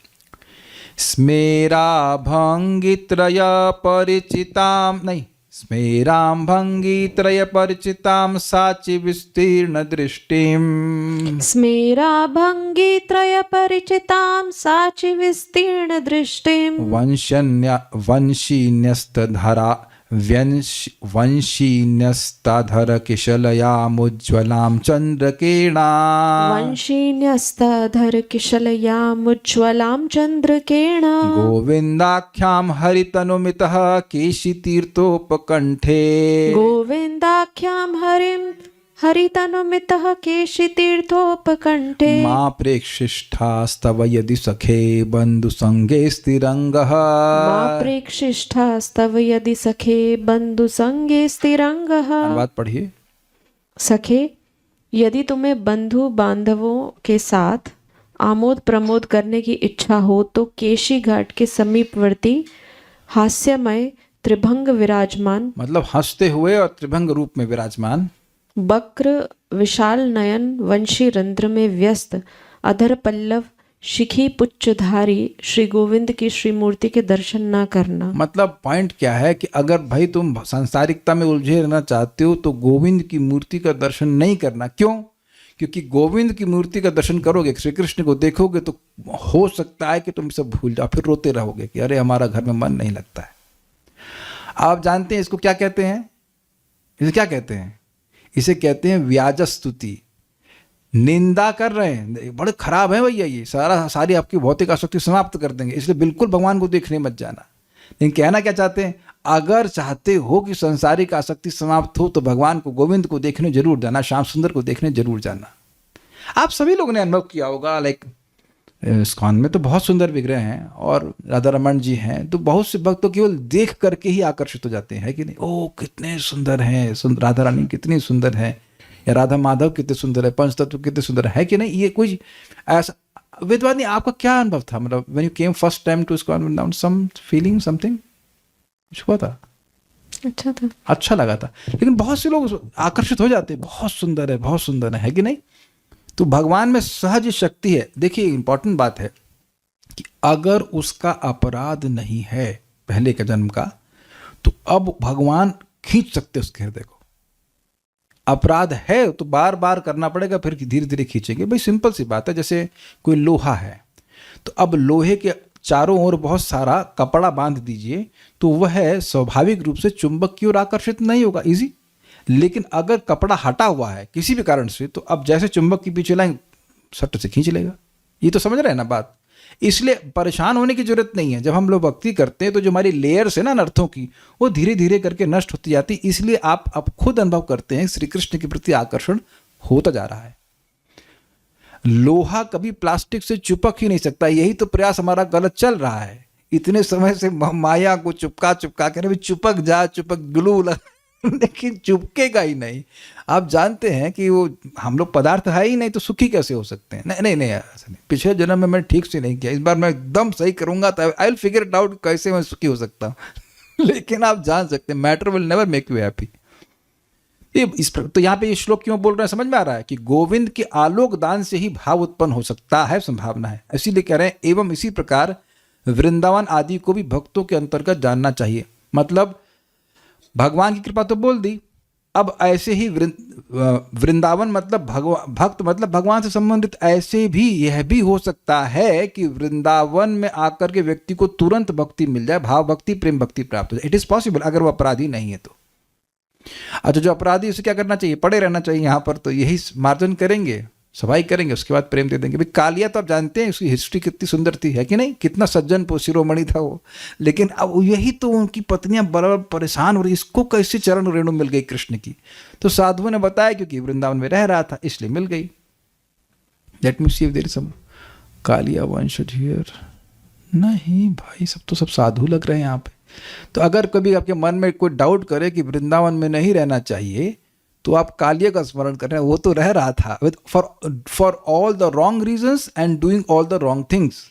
स्मेरा भंगित्रय परिचिताम नहीं, स्मेराम भंगित्रय परिचिताम साचि विस्तीर्ण दृष्टिम, स्मेरा भंगी त्रय परिचितां साचि विस्तीर्ण दृष्टिम, वंशीन्यस्तधर किशलयामुज्ज्वलां चंद्रकिरणां, वंशीन्यस्तधर किशलयामुज्ज्वलां चंद्रकिरणां, गोविन्दाख्यां हरितनुमितः केशितीर्थोपकण्ठे, गोविन्दाख्यां हरितनुमितः केशितीर्थोपकण्ठे, मा प्रेक्षिष्ठास्तव यदि सखे बन्धुसङ्गे स्थिरङ्गः, मा प्रेक्षिष्ठास्तव यदि सखे बन्धुसङ्गे स्थिरङ्गः। अनुवाद पढ़िए। सखे, यदि तुम्हें बंधु बांधवों के साथ आमोद प्रमोद करने की इच्छा हो तो केशी घाट के समीपवर्ती हास्यमय त्रिभंग विराजमान, मतलब हंसते हुए और त्रिभंग रूप में विराजमान, वक्र विशाल नयन वंशी रंध्र में व्यस्त अधर पल्लव शिखी पुच्छधारी श्री गोविंद की श्री मूर्ति के दर्शन ना करना। मतलब पॉइंट क्या है कि अगर भाई तुम सांसारिकता में उलझे रहना चाहते हो तो गोविंद की मूर्ति का दर्शन नहीं करना। क्यों? क्योंकि गोविंद की मूर्ति का दर्शन करोगे, श्री कृष्ण को देखोगे तो हो सकता है कि तुम सब भूल जाओ, फिर रोते रहोगे कि अरे हमारा घर में मन नहीं लगता है। आप जानते हैं इसको क्या कहते हैं? इसे क्या कहते हैं? इसे कहते हैं व्याजस्तुति। निंदा कर रहे हैं, बड़े खराब है भैया, ये सारी आपकी भौतिक आसक्ति समाप्त कर देंगे, इसलिए बिल्कुल भगवान को देखने मत जाना। लेकिन कहना क्या चाहते हैं? अगर चाहते हो कि संसारिक आसक्ति समाप्त हो तो भगवान को, गोविंद को देखने जरूर जाना, श्याम सुंदर को देखने जरूर जाना। आप सभी लोगों ने अनुभव किया होगा, लाइक इस्कॉन में तो बहुत सुंदर विग्रह हैं और राधा रमन जी हैं, तो बहुत से भक्त तो केवल देख करके ही आकर्षित हो जाते हैं, है कि नहीं? ओ कितने सुंदर हैं, राधा रानी कितनी सुंदर है, या राधा माधव कितने सुंदर है, पंचतत्व कितने सुंदर है कि नहीं? ये कुछ ऐसा विद्वानी, आपका क्या अनुभव था? मतलब when you came first time to ISKCON, some feeling, something कुछ हुआ था? अच्छा था, अच्छा लगा था। लेकिन बहुत से लोग आकर्षित हो जाते हैं, बहुत सुंदर है, बहुत सुंदर है कि नहीं? तो भगवान में सहज शक्ति है। देखिए इंपॉर्टेंट बात है कि अगर उसका अपराध नहीं है पहले के जन्म का, तो अब भगवान खींच सकते उसके हृदय को। अपराध है तो बार बार करना पड़ेगा, फिर धीरे धीरे खींचेंगे। भाई सिंपल सी बात है, जैसे कोई लोहा है तो अब लोहे के चारों ओर बहुत सारा कपड़ा बांध दीजिए तो वह स्वाभाविक रूप से चुंबक की ओर आकर्षित नहीं होगा, इजी। लेकिन अगर कपड़ा हटा हुआ है किसी भी कारण से, तो अब जैसे चुंबक के पीछे लाएंगे सट से खींच लेगा। ये तो समझ रहे हैं ना बात? इसलिए परेशान होने की जरूरत नहीं है। जब हम लोग भक्ति करते हैं तो जो हमारी लेयर्स है ना अर्थों की, वो धीरे धीरे करके नष्ट होती जाती। इसलिए आप अब खुद अनुभव करते हैं श्री कृष्ण के प्रति आकर्षण होता जा रहा है। लोहा कभी प्लास्टिक से चिपक ही नहीं सकता, यही तो प्रयास हमारा गलत चल रहा है। इतने समय से माया को चिपका के चिपक जा, चिपक ग्लू लगा, लेकिन चुपकेगा ही नहीं। आप जानते हैं कि वो हम लोग पदार्थ है ही नहीं तो सुखी कैसे हो सकते हैं? नहीं ऐसा नहीं। पिछले जन्म में मैं ठीक से नहीं किया, इस बार मैं एकदम सही करूंगा तो I will figure it out कैसे मैं सुखी हो सकता हूँ। लेकिन आप जान सकते हैं matter will never make you happy. तो यहाँ पे ये श्लोक क्यों बोल रहे हैं समझ में आ रहा है कि गोविंद के आलोक दान से ही भाव उत्पन्न हो सकता है, संभावना है। इसीलिए कह रहे हैं एवं इसी प्रकार वृंदावन आदि को भी भक्तों के अंतर्गत जानना चाहिए। मतलब भगवान की कृपा तो बोल दी, अब ऐसे ही वृंदावन मतलब भक्त मतलब भगवान से संबंधित। ऐसे भी यह भी हो सकता है कि वृंदावन में आकर के व्यक्ति को तुरंत भक्ति मिल जाए, भाव भक्ति, प्रेम भक्ति प्राप्त हो जाए। इट इज पॉसिबल, अगर वो अपराधी नहीं है तो। अच्छा, जो अपराधी उसे क्या करना चाहिए? पड़े रहना चाहिए यहाँ पर, तो यही मार्जन करेंगे, सफाई करेंगे, उसके बाद प्रेम दे देंगे। भाई कालिया तो आप जानते हैं उसकी हिस्ट्री कितनी सुंदर थी, है कि नहीं? कितना सज्जन शिरोमणि था वो। लेकिन अब यही तो उनकी पत्नियां बराबर परेशान हो रही, इसको कैसे चरण रेणु मिल गई कृष्ण की? तो साधुओं ने बताया क्योंकि वृंदावन में रह रहा था इसलिए मिल गई। Let me see if there is some Kaliya वंशज हियर। नहीं भाई, सब साधु लग रहे हैं यहाँ पे। तो अगर कभी आपके मन में कोई डाउट करे कि वृंदावन में नहीं रहना चाहिए, तो आप कालिया का स्मरण कर रहे हैं। वो तो रह रहा था with for all the wrong reasons and doing all the wrong things.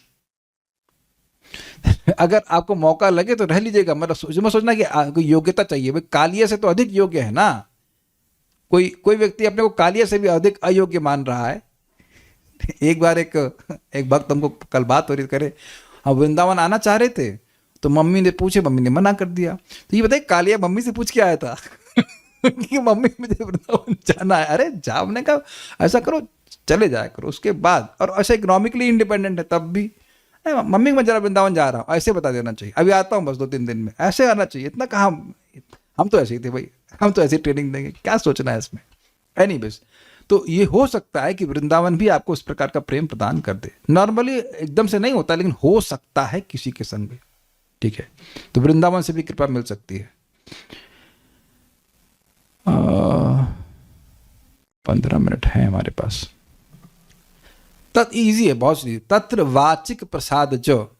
अगर आपको मौका लगे तो रह लीजिएगा, मतलब सोचना कि कोई योग्यता चाहिए। भाई कालिया से तो अधिक योग्य है ना। कोई व्यक्ति अपने को कालिया से भी अधिक अयोग्य मान रहा है। एक बार एक भक्त हमको कल बात हो रही करे, हम वृंदावन आना चाह रहे थे, तो मम्मी ने पूछे, मम्मी ने मना कर दिया। तो ये बताइए कालिया मम्मी से पूछ के आया था कि मम्मी मुझे वृंदावन जाना है। अरे जा, हमने कहा ऐसा करो चले जाया करो उसके बाद, और ऐसा इकोनॉमिकली इंडिपेंडेंट है तब भी, मम्मी मैं जरा वृंदावन जा रहा हूँ ऐसे बता देना चाहिए, अभी आता हूँ बस 2-3 दिन में, ऐसे आना चाहिए। इतना कहा, हम तो ऐसे ही थे भाई, हम तो ऐसी ट्रेनिंग देंगे, क्या सोचना है इसमें। एनीवेज, तो ये हो सकता है कि वृंदावन भी आपको इस प्रकार का प्रेम प्रदान कर दे। नॉर्मली एकदम से नहीं होता, लेकिन हो सकता है किसी के संग भी, ठीक है। तो वृंदावन से भी कृपा मिल सकती है। 15 मिनट है हमारे पास। इजी है, बहुत सी। तत्र वाचिक प्रसाद जो,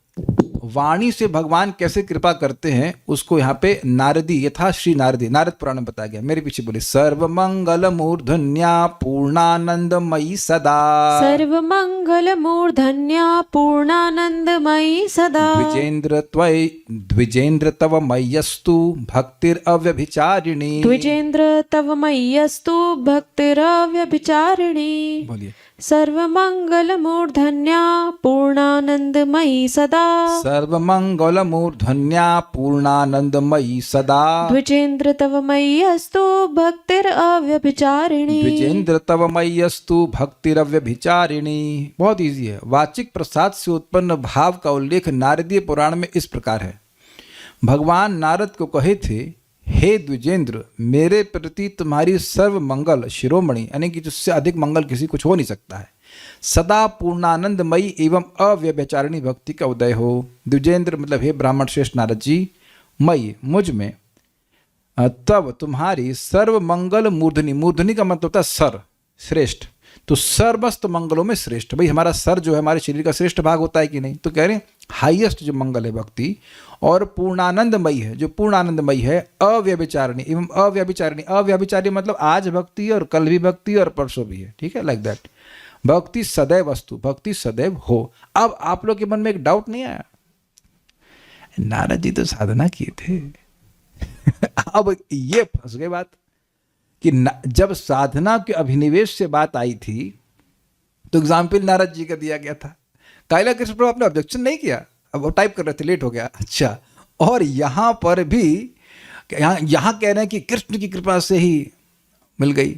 वाणी से भगवान कैसे कृपा करते हैं उसको यहाँ पे नारदी, यथा श्री नारदी, नारद पुराण में बताया गया। मेरे पीछे बोले, सर्वमंगल मूर्धन्या पूर्णानंदमयी सदा, सर्वमंगलमूर्धन्या पूर्णानंदमयी सदा, द्विजेन्द्र तव मय्यस्तु भक्तिरव्यभिचारिणी, द्विजेन्द्र तव मय्यस्तु भक्तिरव्यभिचारिणी। बोलिए, सर्वमंगलमूर्धन्या पूर्णानंदमयी सदा, सर्वमंगलमूर्धन्या पूर्णानंदमयी सदा, द्विजेन्द्र तव मय्यस्तु भक्तिरव्यभिचारिणी, द्विजेन्द्र तव मय्यस्तु भक्तिरव्यभिचारिणी। बहुत इजी है। वाचिक प्रसाद से उत्पन्न भाव का उल्लेख नारदीय पुराण में इस प्रकार है। भगवान नारद को कहे थे, हे द्विजेंद्र, मेरे प्रति तुम्हारी सर्व मंगल शिरोमणि, यानी कि जिससे अधिक मंगल किसी कुछ हो नहीं सकता है, सदा पूर्णानंदमयी एवं अव्यभिचारिणी भक्ति का उदय हो। द्विजेंद्र मतलब हे ब्राह्मण श्रेष्ठ नारद जी, मई मुझ में, तब तुम्हारी सर्व मंगल मूर्धनी, मूर्धनी का मतलब होता है सर, श्रेष्ठ, तो सर्वस्त मंगलों में श्रेष्ठ। भाई हमारा सर जो है हमारे शरीर का श्रेष्ठ भाग होता है कि नहीं? तो कह रहे हैं हाईएस्ट जो मंगल है भक्ति, और पूर्णानंदमयी है, जो पूर्णानंदमयी है, अव्यभिचारिणी एवं अव्यभिचारिणी। अव्यभिचारी मतलब आज भक्ति और कल भी भक्ति और परसों भी है, ठीक है, लाइक दैट। भक्ति सदैव वस्तु, भक्ति सदैव हो। अब आप लोग के मन में एक डाउट नहीं आया, नारद जी तो साधना किए थे अब ये फंस गई बात कि जब साधना के अभिनिवेश से बात आई थी तो एग्जाम्पल नारद जी का दिया गया था। कालिया कृष्ण प्रभु आपने ऑब्जेक्शन नहीं किया, अब वो टाइप कर रहे थे, लेट हो गया। अच्छा, और यहाँ पर भी यहाँ कह रहे हैं कि कृष्ण की कृपा से ही मिल गई,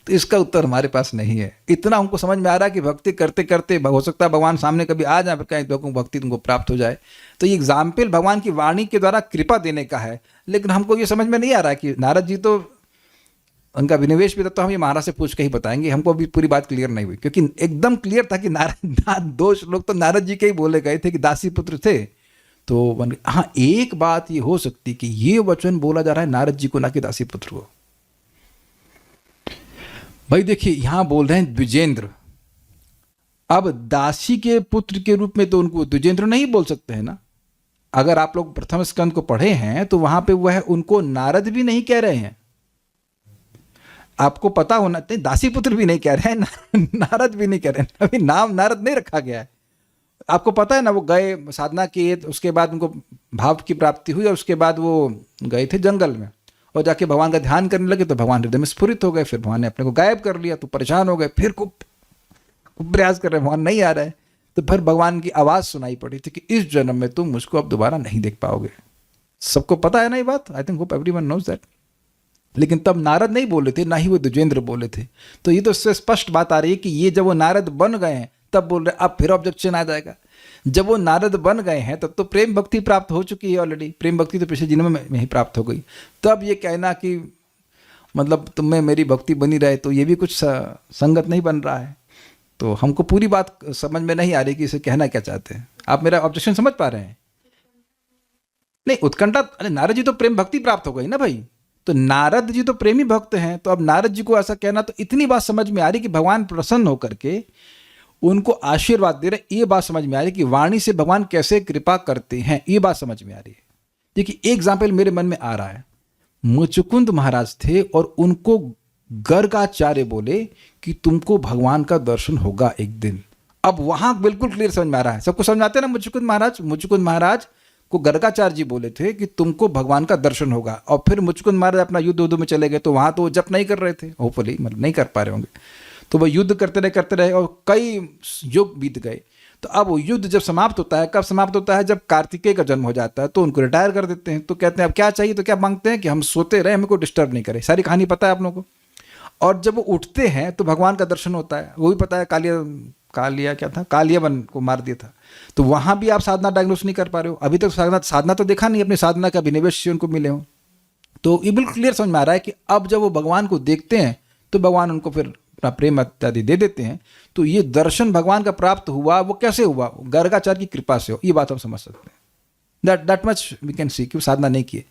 तो इसका उत्तर हमारे पास नहीं है। इतना हमको समझ में आ रहा है कि भक्ति करते करते हो सकता है भगवान सामने कभी आ जाए, कहीं तो भक्ति तुमको प्राप्त हो जाए। तो ये एग्जाम्पल भगवान की वाणी के द्वारा कृपा देने का है, लेकिन हमको ये समझ में नहीं आ रहा है कि नारद जी तो उनका विनिवेश भी था, तो हम ये महाराज से पूछ के ही बताएंगे। हमको अभी पूरी बात क्लियर नहीं हुई, क्योंकि एकदम क्लियर था कि नारद, दो श्लोक तो नारद जी के ही बोले गए थे कि दासी पुत्र थे। तो हाँ, एक बात ये हो सकती कि ये वचन बोला जा रहा है नारद जी को, ना कि दासी पुत्र को। भाई देखिए, यहां बोल रहे हैं द्विजेंद्र। अब दासी के पुत्र के रूप में तो उनको द्विजेंद्र नहीं बोल सकते हैं ना। अगर आप लोग प्रथम स्कंद को पढ़े हैं तो वहां पे वह उनको नारद भी नहीं कह रहे हैं, आपको पता होना चाहिए। दासी पुत्र भी नहीं कह रहे हैं, नारद भी नहीं कह रहे हैं, अभी नाम नारद नहीं रखा गया है। आपको पता है ना, वो गए साधना किए, उसके बाद उनको भाव की प्राप्ति हुई, और उसके बाद वो गए थे जंगल में और जाके भगवान का ध्यान करने लगे, तो भगवान हृदय में स्फुरित हो गए। फिर भगवान ने अपने को गायब कर लिया, तो परेशान हो गए, फिर खूब प्रयास कर रहे, भगवान नहीं आ रहा है। तो फिर भगवान की आवाज सुनाई पड़ी थी कि इस जन्म में तुम मुझको अब दोबारा नहीं देख पाओगे। सबको पता है ना ये बात, I think hope everyone knows that. लेकिन तब नारद नहीं बोले थे, ना ही वो द्विजेंद्र बोले थे। तो ये तो इससे स्पष्ट बात आ रही है कि ये जब वो नारद बन गए हैं तब बोल रहे, अब फिर ऑब्जेक्शन आ जाएगा। जब वो नारद बन गए हैं तब तो प्रेम भक्ति प्राप्त हो चुकी है ऑलरेडी, प्रेम भक्ति तो पिछले जन्म में ही प्राप्त हो गई। तब ये कहना कि मतलब तुम्हें मेरी भक्ति बनी रहे, तो ये भी कुछ संगत नहीं बन रहा है। तो हमको पूरी बात समझ में नहीं आ रही कि इसे कहना क्या चाहते हैं। आप मेरा ऑब्जेक्शन समझ पा रहे हैं? नहीं, उत्कंठा, अरे नारद जी तो प्रेम भक्ति प्राप्त हो गई ना भाई, तो नारद जी तो प्रेमी भक्त हैं, तो अब नारद जी को ऐसा कहना, तो इतनी बात समझ में आ रही कि भगवान प्रसन्न होकर के उनको आशीर्वाद दे रहे। ये बात समझ में आ रही कि वाणी से भगवान कैसे कृपा करते हैं, ये बात समझ में आ रही है। देखिए एग्जाम्पल मेरे मन में आ रहा है, मुचुकुंद महाराज थे और उनको गर्गाचार्य बोले कि तुमको भगवान का दर्शन होगा एक दिन। अब वहां बिल्कुल क्लियर समझ में आ रहा है, सबको समझ में आता है ना। मुचुकुंद महाराज को गर्गाचार्य जी बोले थे कि तुमको भगवान का दर्शन होगा, और फिर मुचुकुंद महाराज अपना युद्ध में चले गए, तो वहां तो जप नहीं कर रहे थे, होपफुली मतलब नहीं कर पा रहे होंगे, तो वह युद्ध करते रहे और कई युग बीत गए। तो अब वो युद्ध जब समाप्त होता है, कब समाप्त होता है? जब कार्तिकेय का जन्म हो जाता है, तो उनको रिटायर कर देते हैं। तो कहते हैं अब क्या चाहिए, तो क्या मांगते हैं कि हम सोते रहे, हमें कोई डिस्टर्ब नहीं करे। सारी कहानी पता है आप लोगों को। और जब वो उठते हैं तो भगवान का दर्शन होता है। वो भी पता है, कालियाबन को मार दिया था। तो वहां भी आप साधना डायग्नोस नहीं कर पा रहे हो अभी तक। साधना तो देखा नहीं, अपनी साधना का अभिनिवेश से उनको मिले हो। तो ये बिल्कुल क्लियर समझ में आ रहा है कि अब जब वो भगवान को देखते हैं तो भगवान उनको फिर अपना प्रेम इत्यादि दे देते हैं। तो ये दर्शन भगवान का प्राप्त हुआ, वो कैसे हुआ? गर्गाचार्य की कृपा से हो। ये बात हम समझ सकते हैं। That much we can see कि साधना नहीं किए।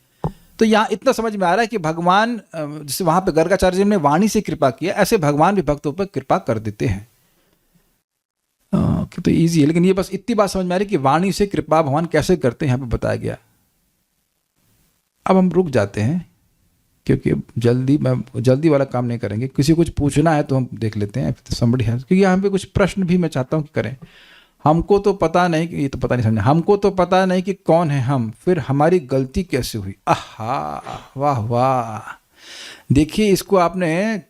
तो यहाँ इतना समझ में आ रहा है कि भगवान, जैसे वहां पे गर्गाचार्य जी ने वाणी से कृपा किया, ऐसे भगवान भी भक्तों पर कृपा कर देते हैं। तो ईजी है, लेकिन ये बस इतनी बात समझ में आ रही कि वाणी से कृपा भगवान कैसे करते हैं, यहाँ पे बताया गया। अब हम रुक जाते हैं क्योंकि जल्दी वाला काम नहीं करेंगे। किसी को कुछ पूछना है तो हम देख लेते हैं, somebody has, क्योंकि यहाँ पे कुछ प्रश्न भी मैं चाहता हूँ कि करें। हमको तो पता नहीं, ये तो पता नहीं समझा, हमको तो पता नहीं कि कौन है हम, फिर हमारी गलती कैसे हुई। आहा, वाह वाह। देखिए इसको आपने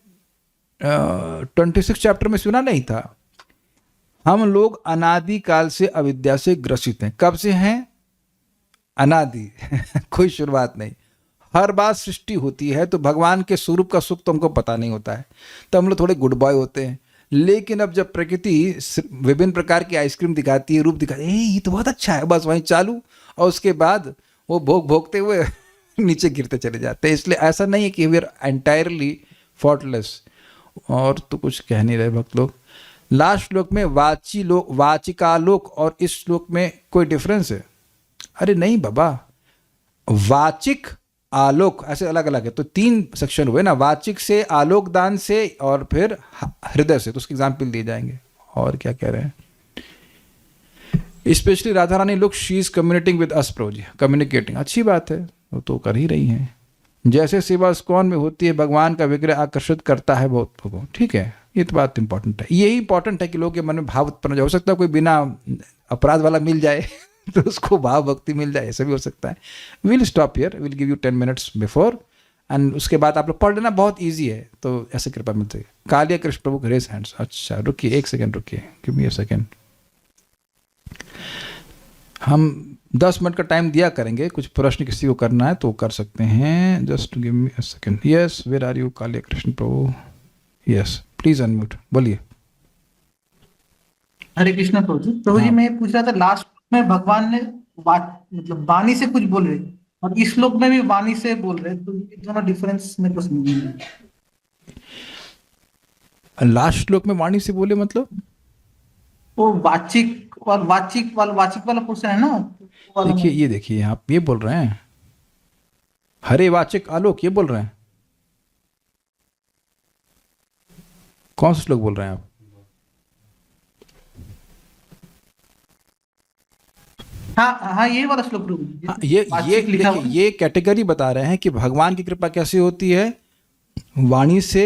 26 चैप्टर में सुना नहीं था। हम लोग अनादि काल से अविद्या से ग्रसित हैं। कब से हैं? अनादि कोई शुरुआत नहीं। हर बार सृष्टि होती है तो भगवान के स्वरूप का सुख तो हमको पता नहीं होता है, तो हम लोग थोड़े गुड बॉय होते हैं। लेकिन अब जब प्रकृति विभिन्न प्रकार की आइसक्रीम दिखाती है, रूप दिखाती है, ये तो बहुत अच्छा है, बस वहीं चालू, और उसके बाद वो भोगते हुए नीचे गिरते चले जाते हैं। इसलिए ऐसा नहीं है कि वी आर एंटायरली फॉल्टलेस। और तो कुछ कह नहीं रहे भक्त लोग। लास्ट श्लोक में वाचिकालोक और इस श्लोक में कोई डिफरेंस है? अरे नहीं बाबा, वाचिक आलोक ऐसे अलग अलग है। तो 3 सेक्शन हुए ना, वाचिक से, आलोक दान से, और फिर हृदय से। तो उसके एग्जाम्पल दिए जाएंगे। और क्या कह रहे हैं? Specially Radha Rani look, she is communicating with us प्रभु जी। कम्युनिकेटिंग अच्छी बात है, वो तो कर ही रही हैं। जैसे सेवा इस्कॉन में होती है, भगवान का विग्रह आकर्षित करता है बहुत को। ठीक है, ये तो बात इंपॉर्टेंट है। यही इंपॉर्टेंट है कि लोगों के मन में भाव उत्पन्न हो सकता है। कोई बिना अपराध वाला मिल जाए तो उसको भाव भक्ति मिल जाए, ऐसा भी हो सकता है। Will stop here, will give you 10 minutes before, and उसके बाद आप लोग पढ़ लेना, बहुत ईजी है। तो ऐसे कृपा मिलती है। कालिया कृष्ण प्रभु रेस हैंड्स। अच्छा रुकिए, 1 सेकेंड रुकिए, गिव मी अ सेकेंड। हम 10 मिनट का टाइम दिया करेंगे, कुछ प्रश्न किसी को करना है तो कर सकते हैं। Just give me a second. Yes, where are you Kaliya Krishna Prabhu? Yes, please unmute, बोलिए। हरे कृष्ण प्रभु जी। प्रभु जी मैं पूछ रहा था, लास्ट में भगवान ने मतलब वाणी से कुछ बोल रहे, और इस श्लोक में भी वाणी से बोल रहे, तो ये दोनों डिफरेंस मेरे को समझ नहीं आया। लास्ट श्लोक में वाणी से बोले मतलब? वो वाचिक वाला पोर्शन है ना। देखिए, ये देखिए, आप ये बोल रहे हैं हरे वाचिक आलोक, ये बोल रहे हैं। कौन सा श्लोक बोल रहे हैं आप? हाँ ये वाला श्लोक प्रभु जी। ये कैटेगरी बता रहे हैं कि भगवान की कृपा कैसे होती है, वाणी से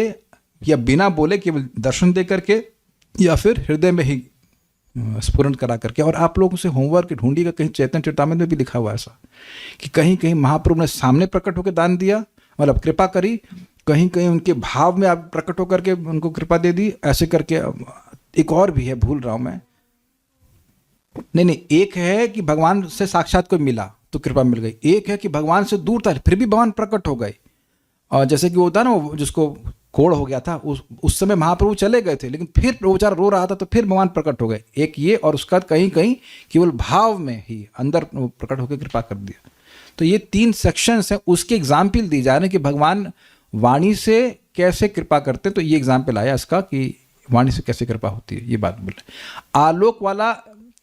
या बिना बोले केवल दर्शन दे करके, या फिर हृदय में ही स्फुरन करा करके। और आप लोगों से होमवर्क ढूंढिएगा, कहीं चैतन्य चरितामृत में भी लिखा हुआ ऐसा कि कहीं कहीं महाप्रभु ने सामने प्रकट होकर दान दिया, मतलब कृपा करी, कहीं कहीं उनके भाव में आप प्रकट होकर के उनको कृपा दे दी, ऐसे करके। एक और भी है, भूल रहा हूं मैं। नहीं, एक है कि भगवान से साक्षात कोई मिला तो कृपा मिल गई, एक है कि भगवान से दूर था फिर भी भगवान प्रकट हो गए, और जैसे कि वो होता है ना, वो जिसको कोढ़ हो गया था, उस समय महाप्रभु चले गए थे, लेकिन फिर वो बेचारा रो रहा था तो फिर भगवान प्रकट हो गए। एक ये, और उसका कहीं कहीं केवल भाव में ही अंदर प्रकट होकर कृपा कर दिया। तो ये 3 सेक्शंस हैं, उसके एग्जाम्पल दी जा रहे हैं कि भगवान वाणी से कैसे कृपा करते हैं। तो ये एग्जाम्पल आया इसका कि वाणी से कैसे कृपा होती है, ये बात बोल रहे। आलोक वाला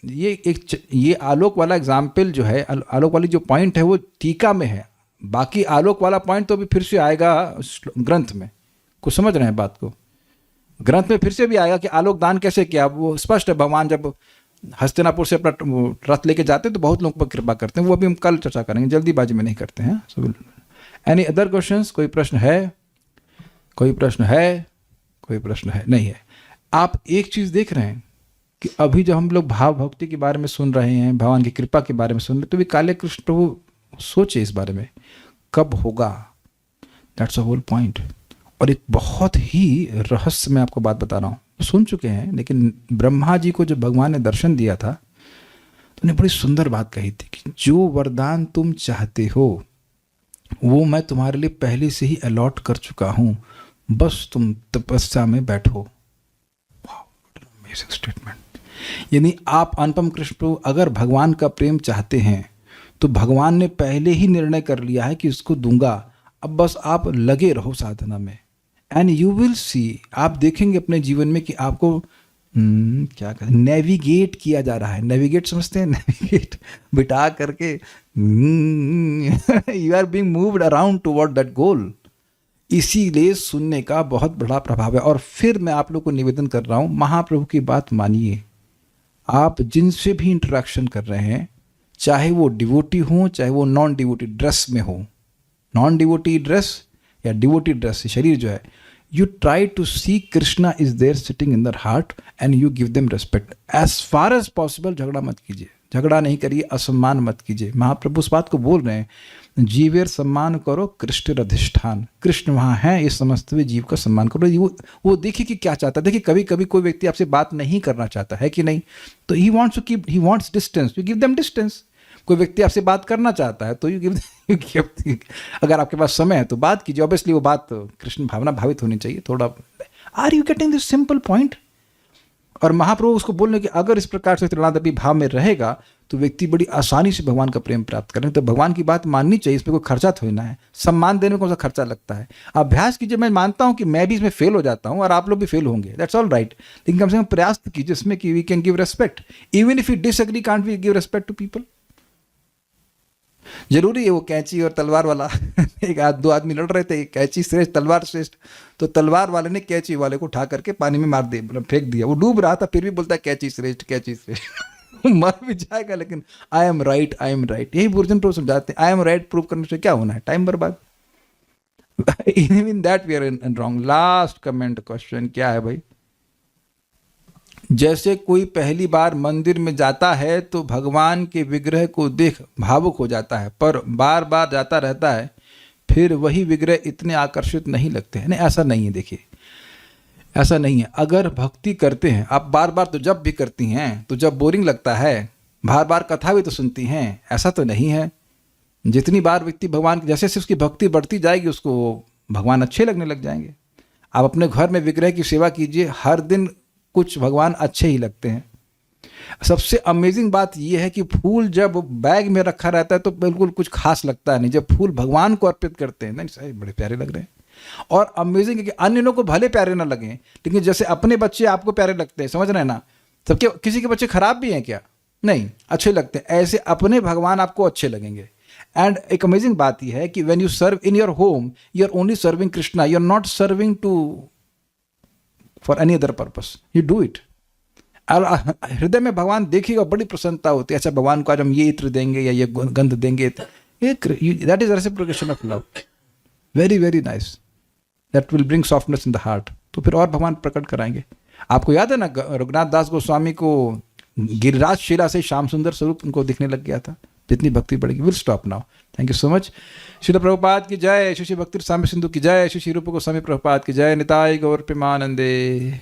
ये आलोक वाला एग्जाम्पल जो है, आलोक वाली जो पॉइंट है वो टीका में है। बाकी आलोक वाला पॉइंट तो अभी फिर से आएगा ग्रंथ में। कुछ समझ रहे हैं बात को? ग्रंथ में फिर से भी आएगा कि आलोक दान कैसे किया। वो स्पष्ट है, भगवान जब हस्तिनापुर से अपना रथ लेके जाते हैं तो बहुत लोगों पर कृपा करते हैं। वो अभी हम कल चर्चा करेंगे, जल्दीबाजी में नहीं करते हैं। Any other questions? कोई प्रश्न है? कोई प्रश्न है? कोई प्रश्न है? नहीं है। आप एक चीज़ देख रहे हैं कि अभी जब हम लोग भाव भक्ति के बारे में सुन रहे हैं, भगवान की कृपा के बारे में सुन रहे हैं, तो भी काले कृष्ण प्रभु सोचे इस बारे में कब होगा। That's a whole point. और एक बहुत ही रहस्य मैं आपको बात बता रहा हूँ, सुन चुके हैं, लेकिन ब्रह्मा जी को जब भगवान ने दर्शन दिया था तो उन्हें बड़ी सुंदर बात कही थी कि जो वरदान तुम चाहते हो वो मैं तुम्हारे लिए पहले से ही अलॉट कर चुका हूँ, बस तुम तपस्या में बैठो। Amazing statement. यानी आप अनुपम कृष्ण प्रभु अगर भगवान का प्रेम चाहते हैं तो भगवान ने पहले ही निर्णय कर लिया है कि उसको दूंगा, अब बस आप लगे रहो साधना में, एंड यू विल सी। आप देखेंगे अपने जीवन में कि आपको क्या कहते हैं, नेविगेट किया जा रहा है। नेविगेट समझते हैं? नेविगेट बिठा करके you are being moved around toward that goal. इसीलिए सुनने का बहुत बड़ा प्रभाव है। और फिर मैं आप लोग को निवेदन कर रहा हूँ, महाप्रभु की बात मानिए। आप जिनसे भी इंटरेक्शन कर रहे हैं, चाहे वो डिवोटी हो चाहे वो नॉन डिवोटी ड्रेस में हो, नॉन डिवोटी ड्रेस या डिवोटी ड्रेस, शरीर जो है, you try to see Krishna is there sitting in their heart and you give them respect as far as possible. झगड़ा मत कीजिए, झगड़ा नहीं करिए, असम्मान मत कीजिए। महाप्रभु उस बात को बोल रहे हैं, जीवेर सम्मान करो कृष्ण अधिष्ठान। कृष्ण वहाँ है, इस समझते हुए जीव का सम्मान करो। वो देखिए कि क्या चाहता है। देखिए कभी कभी कोई व्यक्ति आपसे बात नहीं करना चाहता है कि नहीं, तो he wants distance, you give them distance. कोई व्यक्ति आपसे बात करना चाहता है तो यू गिव अगर आपके पास समय है तो बात कीजिए। ऑब्वियसली वो बात कृष्ण भावना भावित होनी चाहिए थोड़ा। Are you getting this simple point? और महाप्रभु उसको बोलने कि अगर इस प्रकार से त्रिनादपी भाव में रहेगा तो व्यक्ति बड़ी आसानी से भगवान का प्रेम प्राप्त करें। तो भगवान की बात माननी चाहिए, इसमें कोई खर्चा थोड़ी ना है। सम्मान देने में कौन सा खर्चा लगता है? अभ्यास कीजिए। मैं मानता हूँ कि मैं भी इसमें फेल हो जाता हूँ और आप लोग भी फेल होंगे, दैट्स ऑल राइट, लेकिन कम से कम प्रयास कीजिए जिसमें कि we can give respect. Even if you disagree, can't we give respect to people? जरूरी है वो कैंची और तलवार वाला दो आदमी लड़ रहे थे, कैंची श्रेष्ठ तलवार श्रेष्ठ, तो तलवार वाले ने कैंची वाले को उठा करके पानी में मार दे, मतलब फेंक दिया। वो डूब रहा था फिर भी बोलता है कैंची श्रेष्ठ, कैंची श्रेष्ठ। मर भी जाएगा लेकिन I am right, I am right. यही अर्जुन प्रभु समझाते हैं, आई एम राइट प्रूव करने से क्या होना है, टाइम बर्बाद। In that we are in wrong. Last comment question क्या है भाई? जैसे कोई पहली बार मंदिर में जाता है तो भगवान के विग्रह को देख भावुक हो जाता है, पर बार बार जाता रहता है फिर वही विग्रह इतने आकर्षित नहीं लगते हैं। नहीं, ऐसा नहीं है। देखिए ऐसा नहीं है। अगर भक्ति करते हैं आप बार बार, तो जब भी करती हैं तो जब बोरिंग लगता है, बार बार कथा भी तो सुनती हैं, ऐसा तो नहीं है। जितनी बार व्यक्ति भगवान, जैसे जैसे उसकी भक्ति बढ़ती जाएगी उसको भगवान अच्छे लगने लग जाएंगे। आप अपने घर में विग्रह की सेवा कीजिए, हर दिन कुछ भगवान अच्छे ही लगते हैं। सबसे अमेजिंग बात यह है कि फूल जब बैग में रखा रहता है तो बिल्कुल कुछ खास लगता है नहीं, जब फूल भगवान को अर्पित करते हैं नहीं सही बड़े प्यारे लग रहे हैं। और अमेजिंग है कि अन्य लोगों को भले प्यारे ना लगें, लेकिन जैसे अपने बच्चे आपको प्यारे लगते हैं, समझ रहे हैं ना? सबके, किसी के बच्चे खराब भी हैं क्या? नहीं, अच्छे लगते हैं। ऐसे अपने भगवान आपको अच्छे लगेंगे। एंड एक अमेजिंग बात यह है कि when you serve in your home, you are only serving Krishna, you are not serving to for any other purpose, you do it. और हृदय में भगवान देखिएगा बड़ी प्रसन्नता होती है। अच्छा, भगवान को आज हम ये इत्र देंगे या ये गंध देंगे, that is reciprocation of love. Very very nice, that will bring softness in the heart. तो फिर और भगवान प्रकट कराएंगे। आपको याद है ना, रघुनाथ दास गोस्वामी को गिरिराज शिला से श्याम सुंदर स्वरूप उनको दिखने लग गया था। जितनी भक्ति बढ़ेगी। Will stop now. Thank you so much. Srila Prabhupada की जय, श्री श्री भक्ति साम्य सिंधु की जय, श्री श्री रूप गोस्वामी प्रभुपाद की जय। निताय गौर प्रेमानंदे।